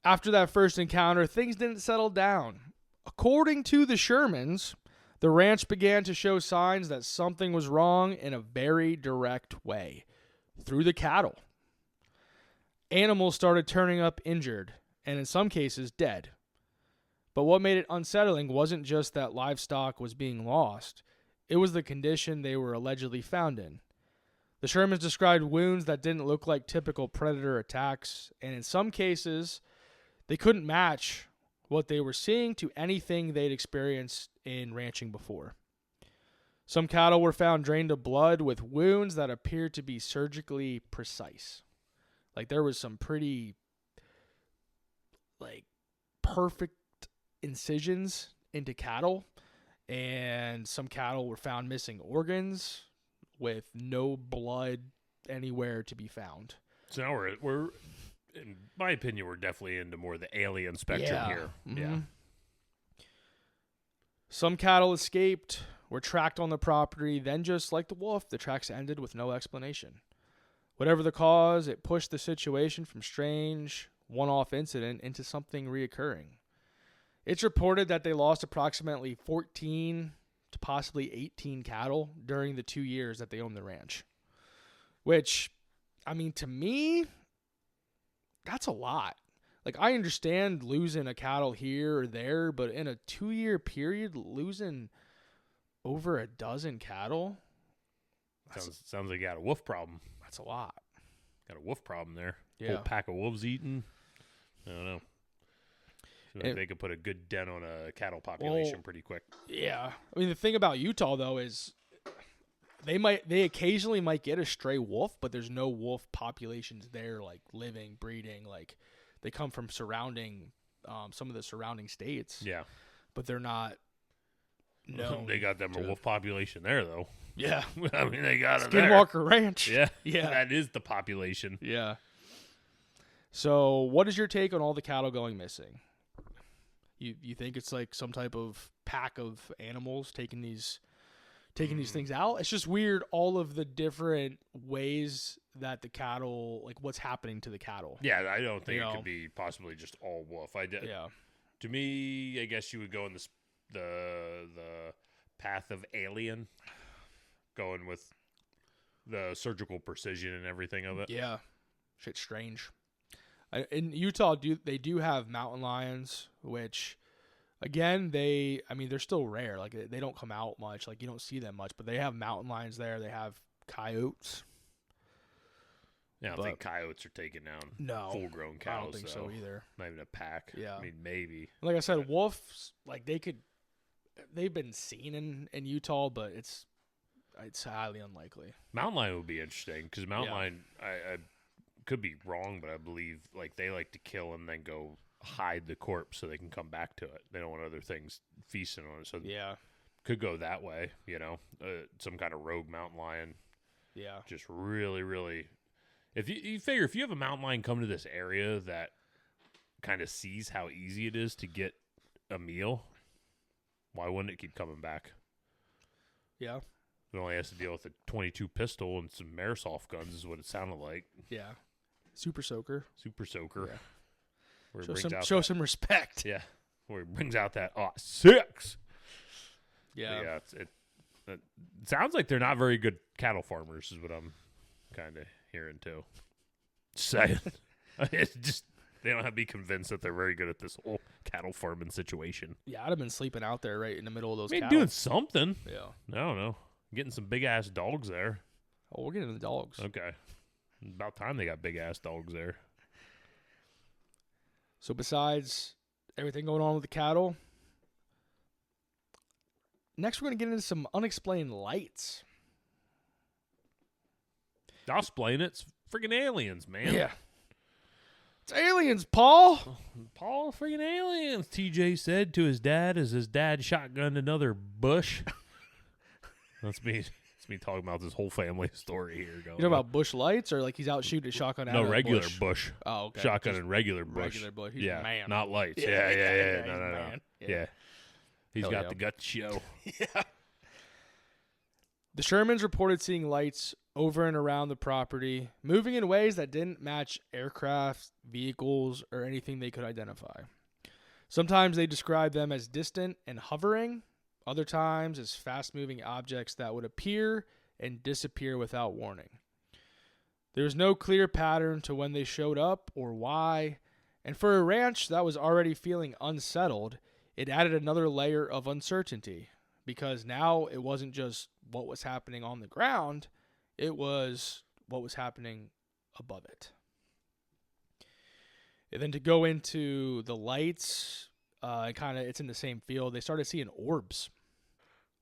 After that first encounter, things didn't settle down. According to the Shermans, the ranch began to show signs that something was wrong in a very direct way. Through the cattle. Animals started turning up injured, and in some cases dead. But what made it unsettling wasn't just that livestock was being lost. It was the condition they were allegedly found in. The Shermans described wounds that didn't look like typical predator attacks, and in some cases, they couldn't match what they were seeing to anything they'd experienced in ranching before. Some cattle were found drained of blood with wounds that appeared to be surgically precise. Like, there was some pretty, perfect incisions into cattle, and some cattle were found missing organs with no blood anywhere to be found. So now we're in my opinion, we're definitely into more the alien spectrum here. Mm-hmm. Yeah. Some cattle escaped, were tracked on the property, then just like the wolf, the tracks ended with no explanation. Whatever the cause, it pushed the situation from strange, one-off incident into something reoccurring. It's reported that they lost approximately 14 to possibly 18 cattle during the 2 years that they owned the ranch. Which, I mean, to me, that's a lot. Like, I understand losing a cattle here or there, but in a 2-year period, losing over a dozen cattle? Sounds like you got a wolf problem. That's a lot. Got a wolf problem there. Yeah. Whole pack of wolves eating. I don't know. Seems like they could put a good dent on a cattle population pretty quick. Yeah. I mean, the thing about Utah, though, is they occasionally might get a stray wolf, but there's no wolf populations there, like, living, breeding. Like, they come from surrounding, some of the surrounding states. Yeah. But they're not known. They got them a wolf population there, though. Yeah. I mean, they got it there. Skinwalker Ranch. Yeah. Yeah. That is the population. Yeah. So, what is your take on all the cattle going missing? You think it's like some type of pack of animals taking these things out? It's just weird, all of the different ways that the cattle, like what's happening to the cattle. Yeah, I don't think it could be possibly just all wolf. Yeah. To me, I guess you would go in the path of alien, going with the surgical precision and everything of it. Yeah. Shit's strange. In Utah, they do have mountain lions, which, again, they're still rare. Like, they don't come out much. Like, you don't see them much. But they have mountain lions there. They have coyotes. Yeah, I don't think coyotes are taking down full-grown cows. I don't think so either. Not even a pack. Yeah. I mean, maybe. Like I said, wolves, like, they've been seen in Utah, but it's highly unlikely. Mountain lion would be interesting, because mountain lion, I could be wrong, but I believe like they like to kill and then go hide the corpse so they can come back to it. They don't want other things feasting on it. So could go that way, some kind of rogue mountain lion. Yeah. Just really, really. If you figure if you have a mountain lion come to this area that kind of sees how easy it is to get a meal, why wouldn't it keep coming back? Yeah. It only has to deal with a .22 pistol and some airsoft guns is what it sounded like. Yeah. Super soaker. Yeah. Show some respect. Yeah. Where he brings out that 6. Yeah. But yeah, it sounds like they're not very good cattle farmers is what I'm kind of hearing too. Saying. It's just they don't have to be convinced that they're very good at this whole cattle farming situation. Yeah, I'd have been sleeping out there right in the middle of those cattle. cattle. Doing something. Yeah. I don't know. Getting some big-ass dogs there. Oh, we're getting the dogs. Okay. About time they got big-ass dogs there. So besides everything going on with the cattle, next we're going to get into some unexplained lights. I'll explain it. It's freaking aliens, man. Yeah. It's aliens, Paul. Paul, freaking aliens, TJ said to his dad as his dad shotgunned another bush. That's me. It's me talking about this whole family story here. You know about bush lights, or like he's out shooting a shotgun at no, a regular bush? Oh, okay. Shotgun and regular bush. Regular bush. He's yeah, a man. Not lights. Yeah. No. Yeah. He's Hell got yeah. the gut show. The Shermans reported seeing lights over and around the property, moving in ways that didn't match aircraft, vehicles, or anything they could identify. Sometimes they described them as distant and hovering, other times as fast-moving objects that would appear and disappear without warning. There was no clear pattern to when they showed up or why, and for a ranch that was already feeling unsettled, it added another layer of uncertainty, because now it wasn't just what was happening on the ground, it was what was happening above it. And then to go into the lights, it's in the same field, they started seeing orbs.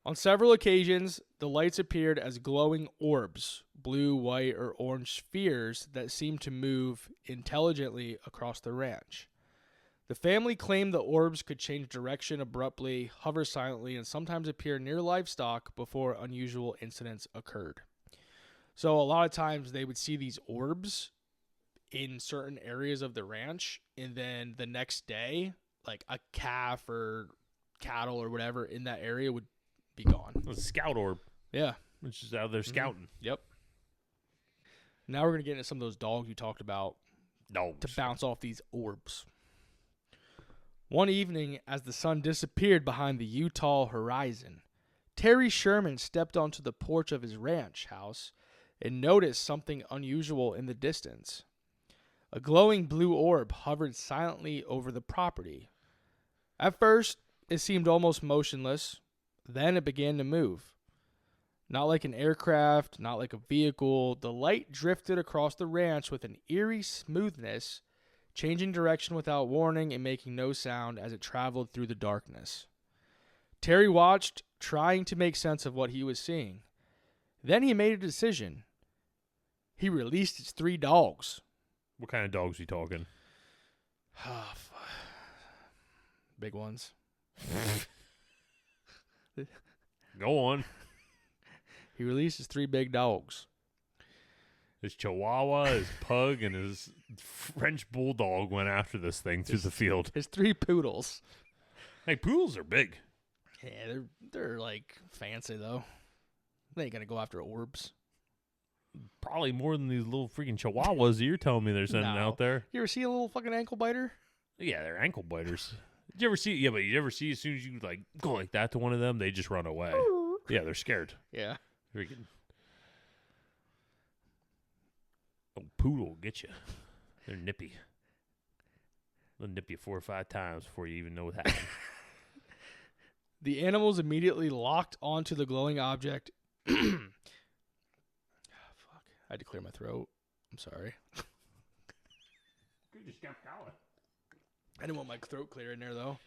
On several occasions, the lights appeared as glowing orbs, blue, white, or orange spheres that seemed to move intelligently across the ranch. The family claimed the orbs could change direction abruptly, hover silently, and sometimes appear near livestock before unusual incidents occurred. So a lot of times they would see these orbs in certain areas of the ranch, and then the next day, like a calf or cattle or whatever in that area would be gone. A scout orb. Yeah. Which is out there scouting. Yep. Now we're going to get into some of those dogs you talked about Dogs. to bounce off these orbs. One evening, as the sun disappeared behind the Utah horizon, Terry Sherman stepped onto the porch of his ranch house and noticed something unusual in the distance. A glowing blue orb hovered silently over the property. At first, it seemed almost motionless. Then it began to move. Not like an aircraft, not like a vehicle, the light drifted across the ranch with an eerie smoothness, changing direction without warning and making no sound as it traveled through the darkness. Terry watched, trying to make sense of what he was seeing. Then he made a decision. He released his 3 dogs. What kind of dogs are you talking? Big ones. Go on. He released his 3 big dogs. His Chihuahua, his Pug, and his French Bulldog went after this thing through the field. His 3 poodles. Hey, poodles are big. Yeah, they're like fancy though. They ain't gonna go after orbs. Probably more than these little freaking Chihuahuas that you're telling me they're sending No. out there. You ever see a little fucking ankle biter? Yeah, they're ankle biters. Did you ever see? Yeah, but you ever see as soon as you like go like that to one of them, they just run away. Yeah, they're scared. Yeah. Freaking. Oh, poodle will get you. They're nippy. They'll nip you 4 or 5 times before you even know what happened. The animals immediately locked onto the glowing object. Fuck. I had to clear my throat. I'm sorry. You just kept going. I didn't want my throat clear in there, though.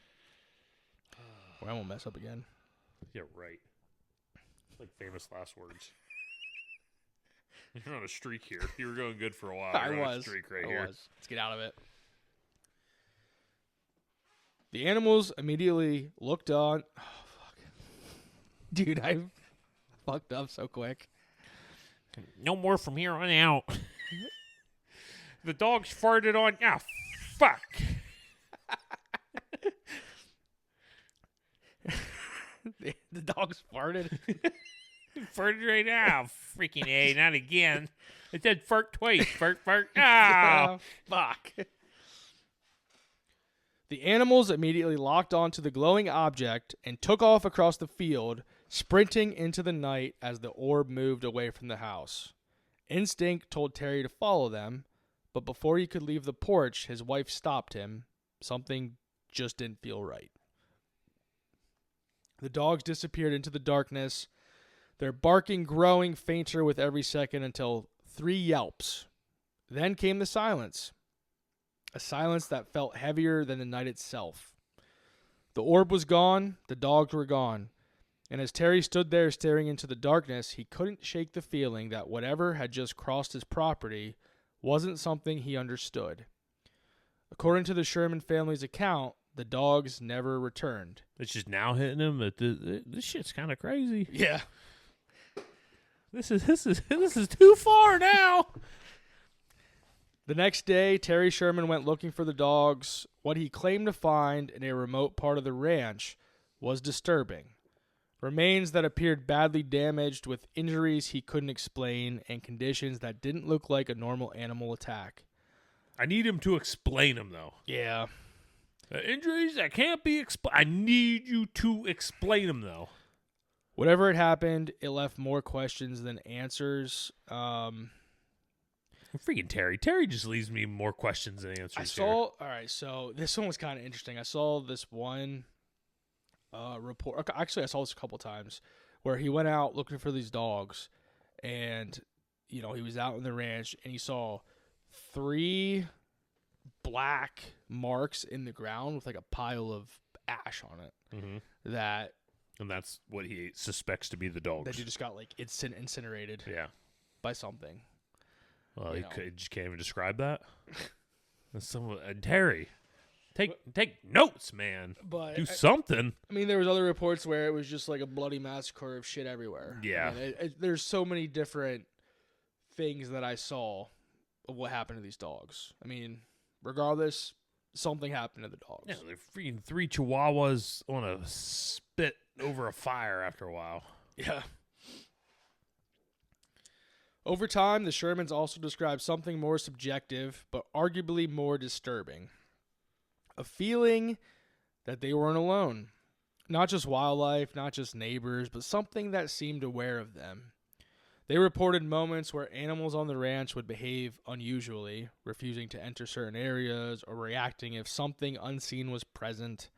Or I won't mess up again. Yeah, right. It's like famous last words. You're on a streak here. You were going good for a while. I You're on a was. streak right I here. was. Let's get out of it. The animals immediately looked on. Oh, fuck. Dude, I fucked up so quick. No more from here on out. The dogs farted on. Ah, fuck. The dogs farted. Farted right now. Freaking A, not again. It said fart twice. Fart, fart. Ah. Fuck. The animals immediately locked onto the glowing object and took off across the field, sprinting into the night as the orb moved away from the house. Instinct told Terry to follow them, but before he could leave the porch, his wife stopped him. Something just didn't feel right. The dogs disappeared into the darkness, their barking growing fainter with every second until 3 yelps. Then came the silence. A silence that felt heavier than the night itself. The orb was gone, the dogs were gone, and as Terry stood there staring into the darkness, he couldn't shake the feeling that whatever had just crossed his property wasn't something he understood. According to the Sherman family's account, the dogs never returned. It's just now hitting him that this shit's kind of crazy. Yeah. This is too far now. The next day, Terry Sherman went looking for the dogs. What he claimed to find in a remote part of the ranch was disturbing. Remains that appeared badly damaged with injuries he couldn't explain and conditions that didn't look like a normal animal attack. I need him to explain them, though. Yeah. Injuries that can't be explained. I need you to explain them, though. Whatever had happened, it left more questions than answers. Freaking Terry. Terry just leaves me more questions than answers. All right, so this one was kind of interesting. I saw this one report. Actually, I saw this a couple times where he went out looking for these dogs, and he was out in the ranch and he saw 3 black marks in the ground with like a pile of ash on it. Mm-hmm. And that's what he suspects to be the dogs. That you just got like incinerated. Yeah. By something. Well, you just can't even describe that. Terry, take notes, man. But do something. I mean, there was other reports where it was just like a bloody massacre of shit everywhere. Yeah. I mean, there's so many different things that I saw of what happened to these dogs. I mean, regardless, something happened to the dogs. Yeah, they're freaking 3 chihuahuas on a spit over a fire after a while. Yeah. Over time, the Shermans also described something more subjective, but arguably more disturbing. A feeling that they weren't alone. Not just wildlife, not just neighbors, but something that seemed aware of them. They reported moments where animals on the ranch would behave unusually, refusing to enter certain areas or reacting if something unseen was present.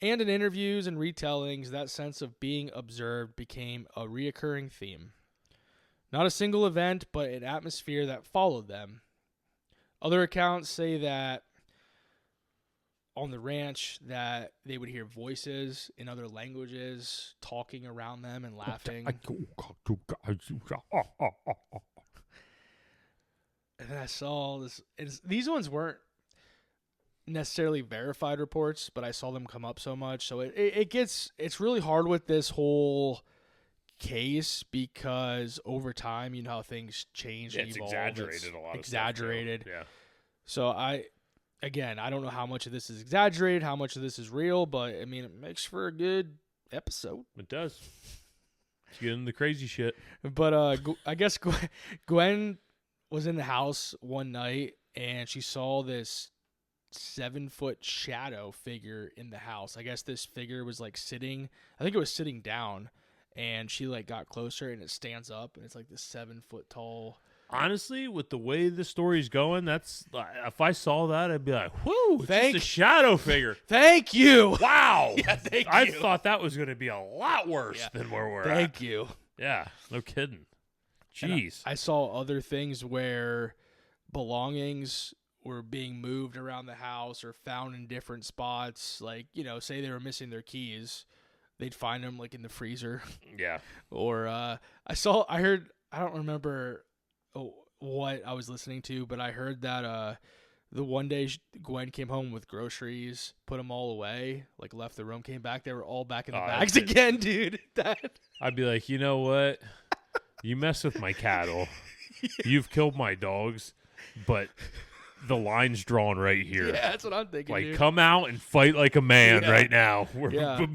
And in interviews and retellings, that sense of being observed became a reoccurring theme. Not a single event, but an atmosphere that followed them. Other accounts say that on the ranch that they would hear voices in other languages talking around them and laughing. And then I saw this. These ones weren't necessarily verified reports, but I saw them come up so much. So it's really hard with this whole case because over time, you know how things change and evolve. Exaggerated a lot. Exaggerated. Yeah. So I don't know how much of this is exaggerated, how much of this is real, but I mean, it makes for a good episode. It does. Let's get into the crazy shit. But I guess Gwen was in the house one night and she saw this 7-foot shadow figure in the house. I guess this figure was like sitting. I think it was sitting down. And she like got closer, and it stands up, and it's like this 7-foot tall. Honestly, with the way the story's going, that's if I saw that, I'd be like, "Whoo!" It's just a shadow figure. Thank you. Wow. Yeah, thank you. I thought that was going to be a lot worse than where we're at. Thank you. Yeah, no kidding. Jeez. I saw other things where belongings were being moved around the house or found in different spots. Like, say they were missing their keys. They'd find them like in the freezer. Yeah. Or I don't remember what I was listening to, but I heard that the one day Gwen came home with groceries, put them all away, like left the room, came back, they were all back in the bags again, dude. I'd be like, you know what? You mess with my cattle. You've killed my dogs, but the line's drawn right here. Yeah, that's what I'm thinking. Like, dude. come out and fight like a man right now. Yeah.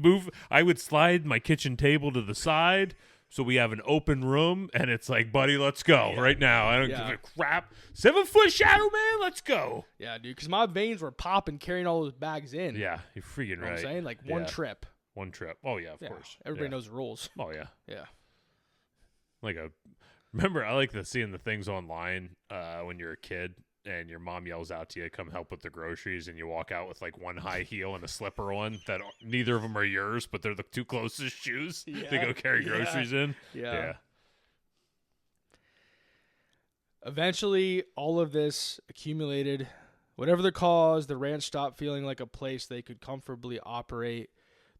I would slide my kitchen table to the side so we have an open room, and it's like, buddy, let's go right now. I don't give a crap. 7-foot shadow, man, let's go. Yeah, dude, because my veins were popping carrying all those bags in. Yeah, you're freaking You know right. what I'm saying? Like one trip. One trip. Oh, yeah, of course. Everybody knows the rules. Oh, yeah. Yeah. Remember, I like seeing the things online when you're a kid. And your mom yells out to you, come help with the groceries, and you walk out with like one high heel and a slipper on that neither of them are yours, but they're the 2 closest shoes to go carry groceries in. Yeah. Eventually, all of this accumulated. Whatever the cause, the ranch stopped feeling like a place they could comfortably operate.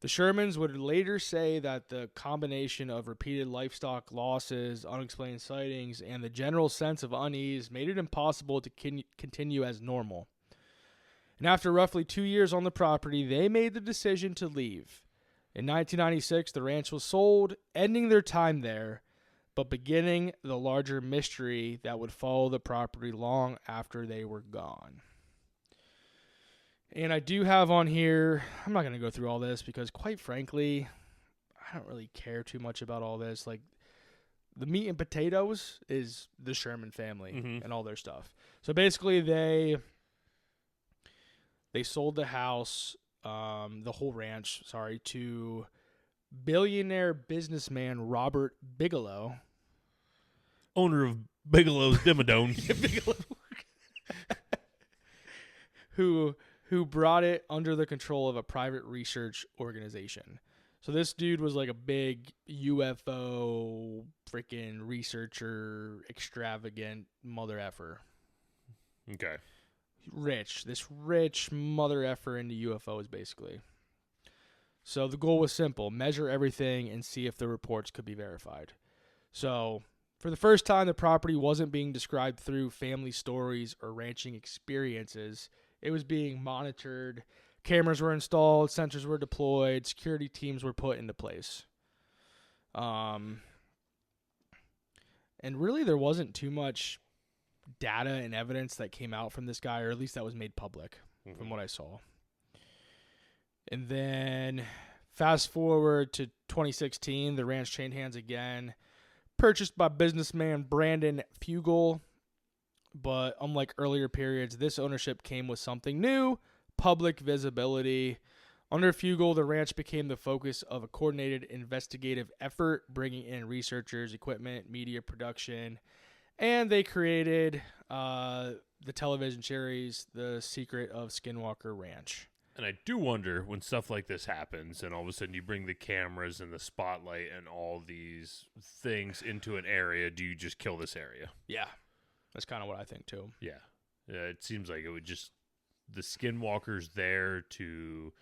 The Shermans would later say that the combination of repeated livestock losses, unexplained sightings, and the general sense of unease made it impossible to continue as normal. And after roughly 2 years on the property, they made the decision to leave. In 1996, the ranch was sold, ending their time there, but beginning the larger mystery that would follow the property long after they were gone. And I do have on here, I'm not going to go through all this because, quite frankly, I don't really care too much about all this. Like, the meat and potatoes is the Sherman family and all their stuff. So basically, they sold the house, the whole ranch, to billionaire businessman Robert Bigelow. Owner of Bigelow's Dimmadome. who brought it under the control of a private research organization. So this dude was like a big UFO freaking researcher, extravagant mother effer. Okay. This rich mother effer into UFOs, basically. So the goal was simple: measure everything and see if the reports could be verified. So for the first time, the property wasn't being described through family stories or ranching experiences. It was being monitored. Cameras were installed, sensors were deployed, security teams were put into place. And really there wasn't too much data and evidence that came out from this guy, or at least that was made public from what I saw. And then fast forward to 2016, the ranch changed hands again, purchased by businessman Brandon Fugel. But unlike earlier periods, this ownership came with something new: public visibility. Under Fugel, the ranch became the focus of a coordinated investigative effort, bringing in researchers, equipment, media production, and they created the television series, The Secret of Skinwalker Ranch. And I do wonder, when stuff like this happens and all of a sudden you bring the cameras and the spotlight and all these things into an area, do you just kill this area? Yeah. That's kind of what I think, too. Yeah. It seems like it would just, the skinwalkers there to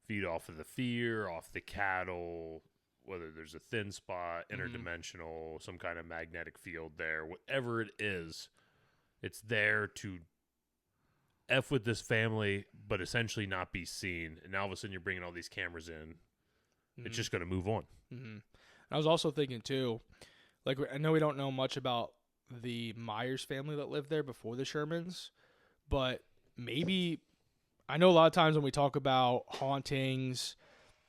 feed off of the fear, off the cattle, whether there's a thin spot, interdimensional, some kind of magnetic field there, whatever it is, it's there to F with this family, but essentially not be seen. And now all of a sudden you're bringing all these cameras in. It's just going to move on. I was also thinking, too, like, I know we don't know much about the Myers family that lived there before the Shermans, but maybe, I know a lot of times when we talk about hauntings,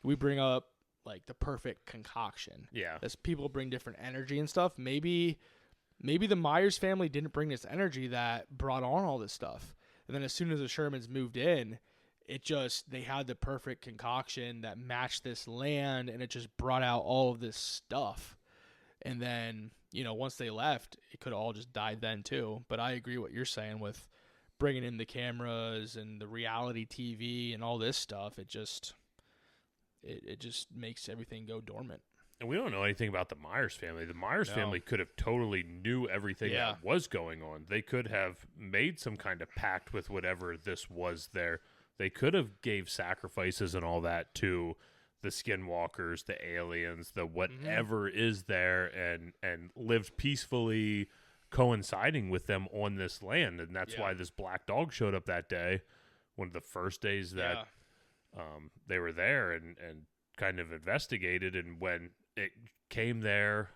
we bring up like the perfect concoction. Yeah. As people bring different energy and stuff. Maybe the Myers family didn't bring this energy that brought on all this stuff. And then as soon as the Shermans moved in, they had the perfect concoction that matched this land, and it just brought out all of this stuff. And then, once they left, it could have all just died then too. But I agree what you're saying with bringing in the cameras and the reality TV and all this stuff. It just makes everything go dormant. And we don't know anything about the Myers family. The Myers family could have totally knew everything that was going on. They could have made some kind of pact with whatever this was there. They could have gave sacrifices and all that to the skinwalkers, the aliens, the whatever is there, and lived peacefully coinciding with them on this land. And that's why this black dog showed up that day, one of the first days that they were there, and kind of investigated. And when it came there,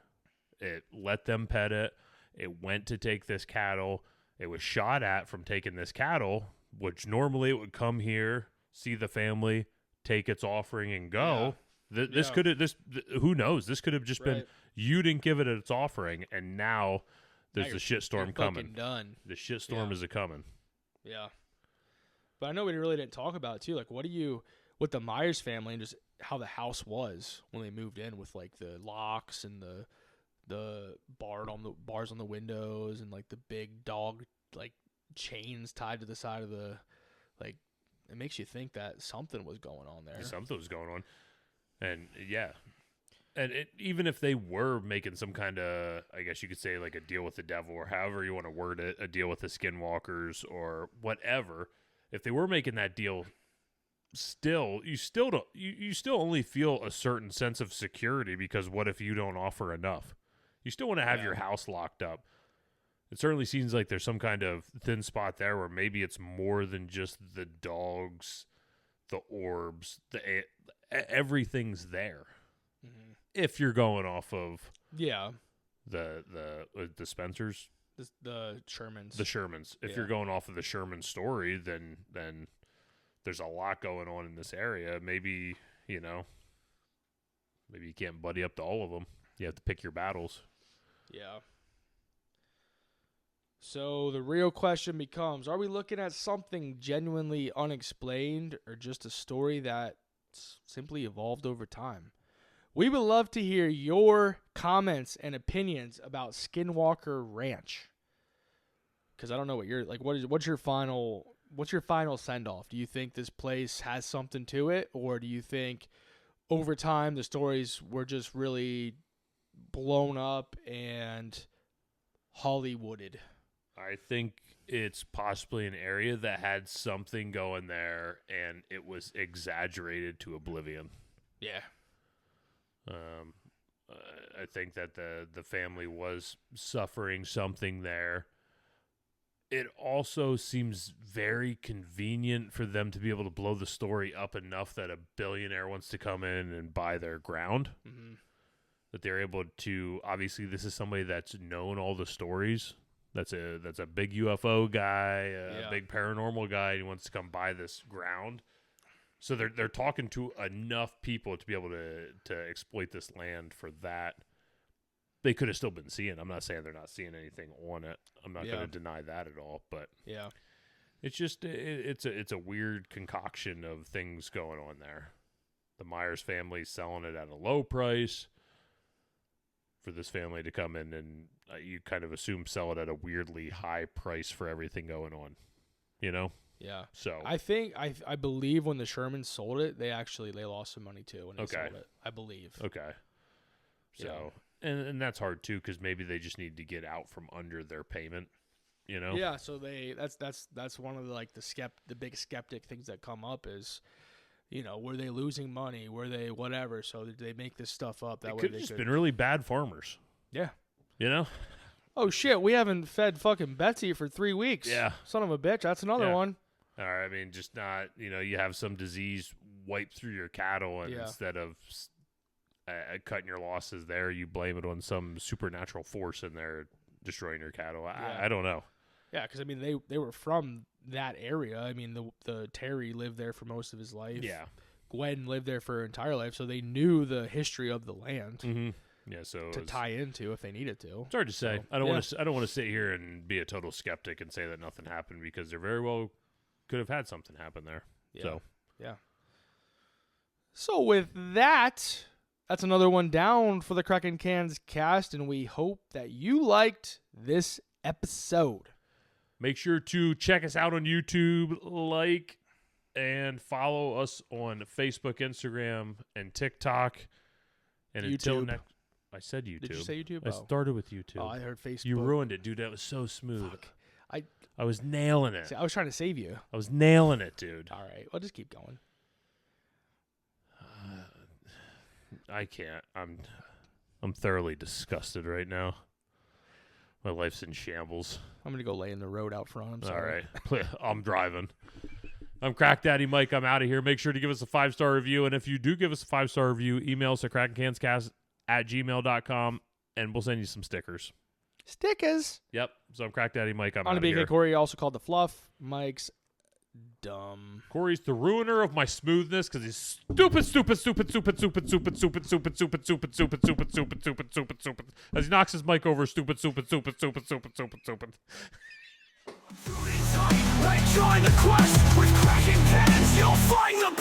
it let them pet it. It went to take this cattle. It was shot at from taking this cattle, which normally it would come here, see the family, take its offering, and go. This could have who knows? This could have just been, you didn't give it its offering, and now there's the shitstorm coming. Done. The shitstorm is a coming. Yeah. But I know we really didn't talk about it too. Like, with the Myers family and just how the house was when they moved in, with like the locks and the bars on the windows and like the big dog like chains tied to the side of the, like, it makes you think that something was going on there. Something was going on. And and even if they were making some kind of, I guess you could say, like a deal with the devil, or however you want to word it, a deal with the skinwalkers or whatever, if they were making that deal, you still only feel a certain sense of security, because what if you don't offer enough? You still want to have your house locked up. It certainly seems like there's some kind of thin spot there where maybe it's more than just the dogs, the orbs, everything's there. Mm-hmm. If you're going off of the Spencers, the Shermans. The Shermans. If you're going off of the Sherman story, then there's a lot going on in this area. Maybe, maybe you can't buddy up to all of them. You have to pick your battles. Yeah. So the real question becomes, are we looking at something genuinely unexplained or just a story that simply evolved over time? We would love to hear your comments and opinions about Skinwalker Ranch. Because I don't know what you're like. What's your final send off? Do you think this place has something to it, or do you think over time the stories were just really blown up and Hollywooded? I think it's possibly an area that had something going there, and it was exaggerated to oblivion. Yeah. I think that the family was suffering something there. It also seems very convenient for them to be able to blow the story up enough that a billionaire wants to come in and buy their ground. Mm-hmm. That they're able to, obviously this is somebody that's known all the stories. That's a big UFO guy, a big paranormal guy, and he wants to come buy this ground. So they're talking to enough people to be able to exploit this land for that. They could have still been seeing. I'm not saying they're not seeing anything on it. I'm not going to deny that at all. But it's just it's a weird concoction of things going on there. The Myers family selling it at a low price for this family to come in and you kind of assume sell it at a weirdly high price for everything going on. Yeah. So I believe when the Shermans sold it, they lost some money too when they sold it. I believe. Okay. So and that's hard too because maybe they just need to get out from under their payment. Yeah. So that's one of the big skeptic things that come up is, were they losing money? Were they whatever? So they make this stuff up that way. Could have just been really bad farmers. Yeah. Oh shit, we haven't fed fucking Betsy for 3 weeks. Yeah. Son of a bitch. That's another one. All right, I mean, just not, you have some disease wipe through your cattle, and instead of cutting your losses there, you blame it on some supernatural force in there destroying your cattle. I don't know. Yeah, because, I mean, they were from that area. I mean, the Terry lived there for most of his life. Yeah. Gwen lived there for her entire life, so they knew the history of the land. Mm-hmm. Yeah, so to tie into if they needed to. It's hard to say. I don't want to sit here and be a total skeptic and say that nothing happened because there very well could have had something happen there. Yeah. So with that's another one down for the Kraken Cans Cast, and we hope that you liked this episode. Make sure to check us out on YouTube, like, and follow us on Facebook, Instagram, and TikTok. And until next, I said YouTube. Did you say YouTube? I started with YouTube. Oh, I heard Facebook. You ruined it, dude. That was so smooth. Fuck. I was nailing it. See, I was trying to save you. I was nailing it, dude. All right. Well, just keep going. I can't. I'm thoroughly disgusted right now. My life's in shambles. I'm going to go lay in the road out front. I'm sorry. All right. I'm driving. I'm Crack Daddy Mike. I'm out of here. Make sure to give us a 5-star review. And if you do give us a 5-star review, email us at krakencanscast@gmail.com, and we'll send you some stickers. Stickers? Yep. So I'm Crack Daddy Mike. I'm on out of here. Corey, also called the Fluff. Mike's dumb. Corey's the ruiner of my smoothness because he's stupid. As he knocks his mic over, stupid. Join the quest with cracking pens. You'll find the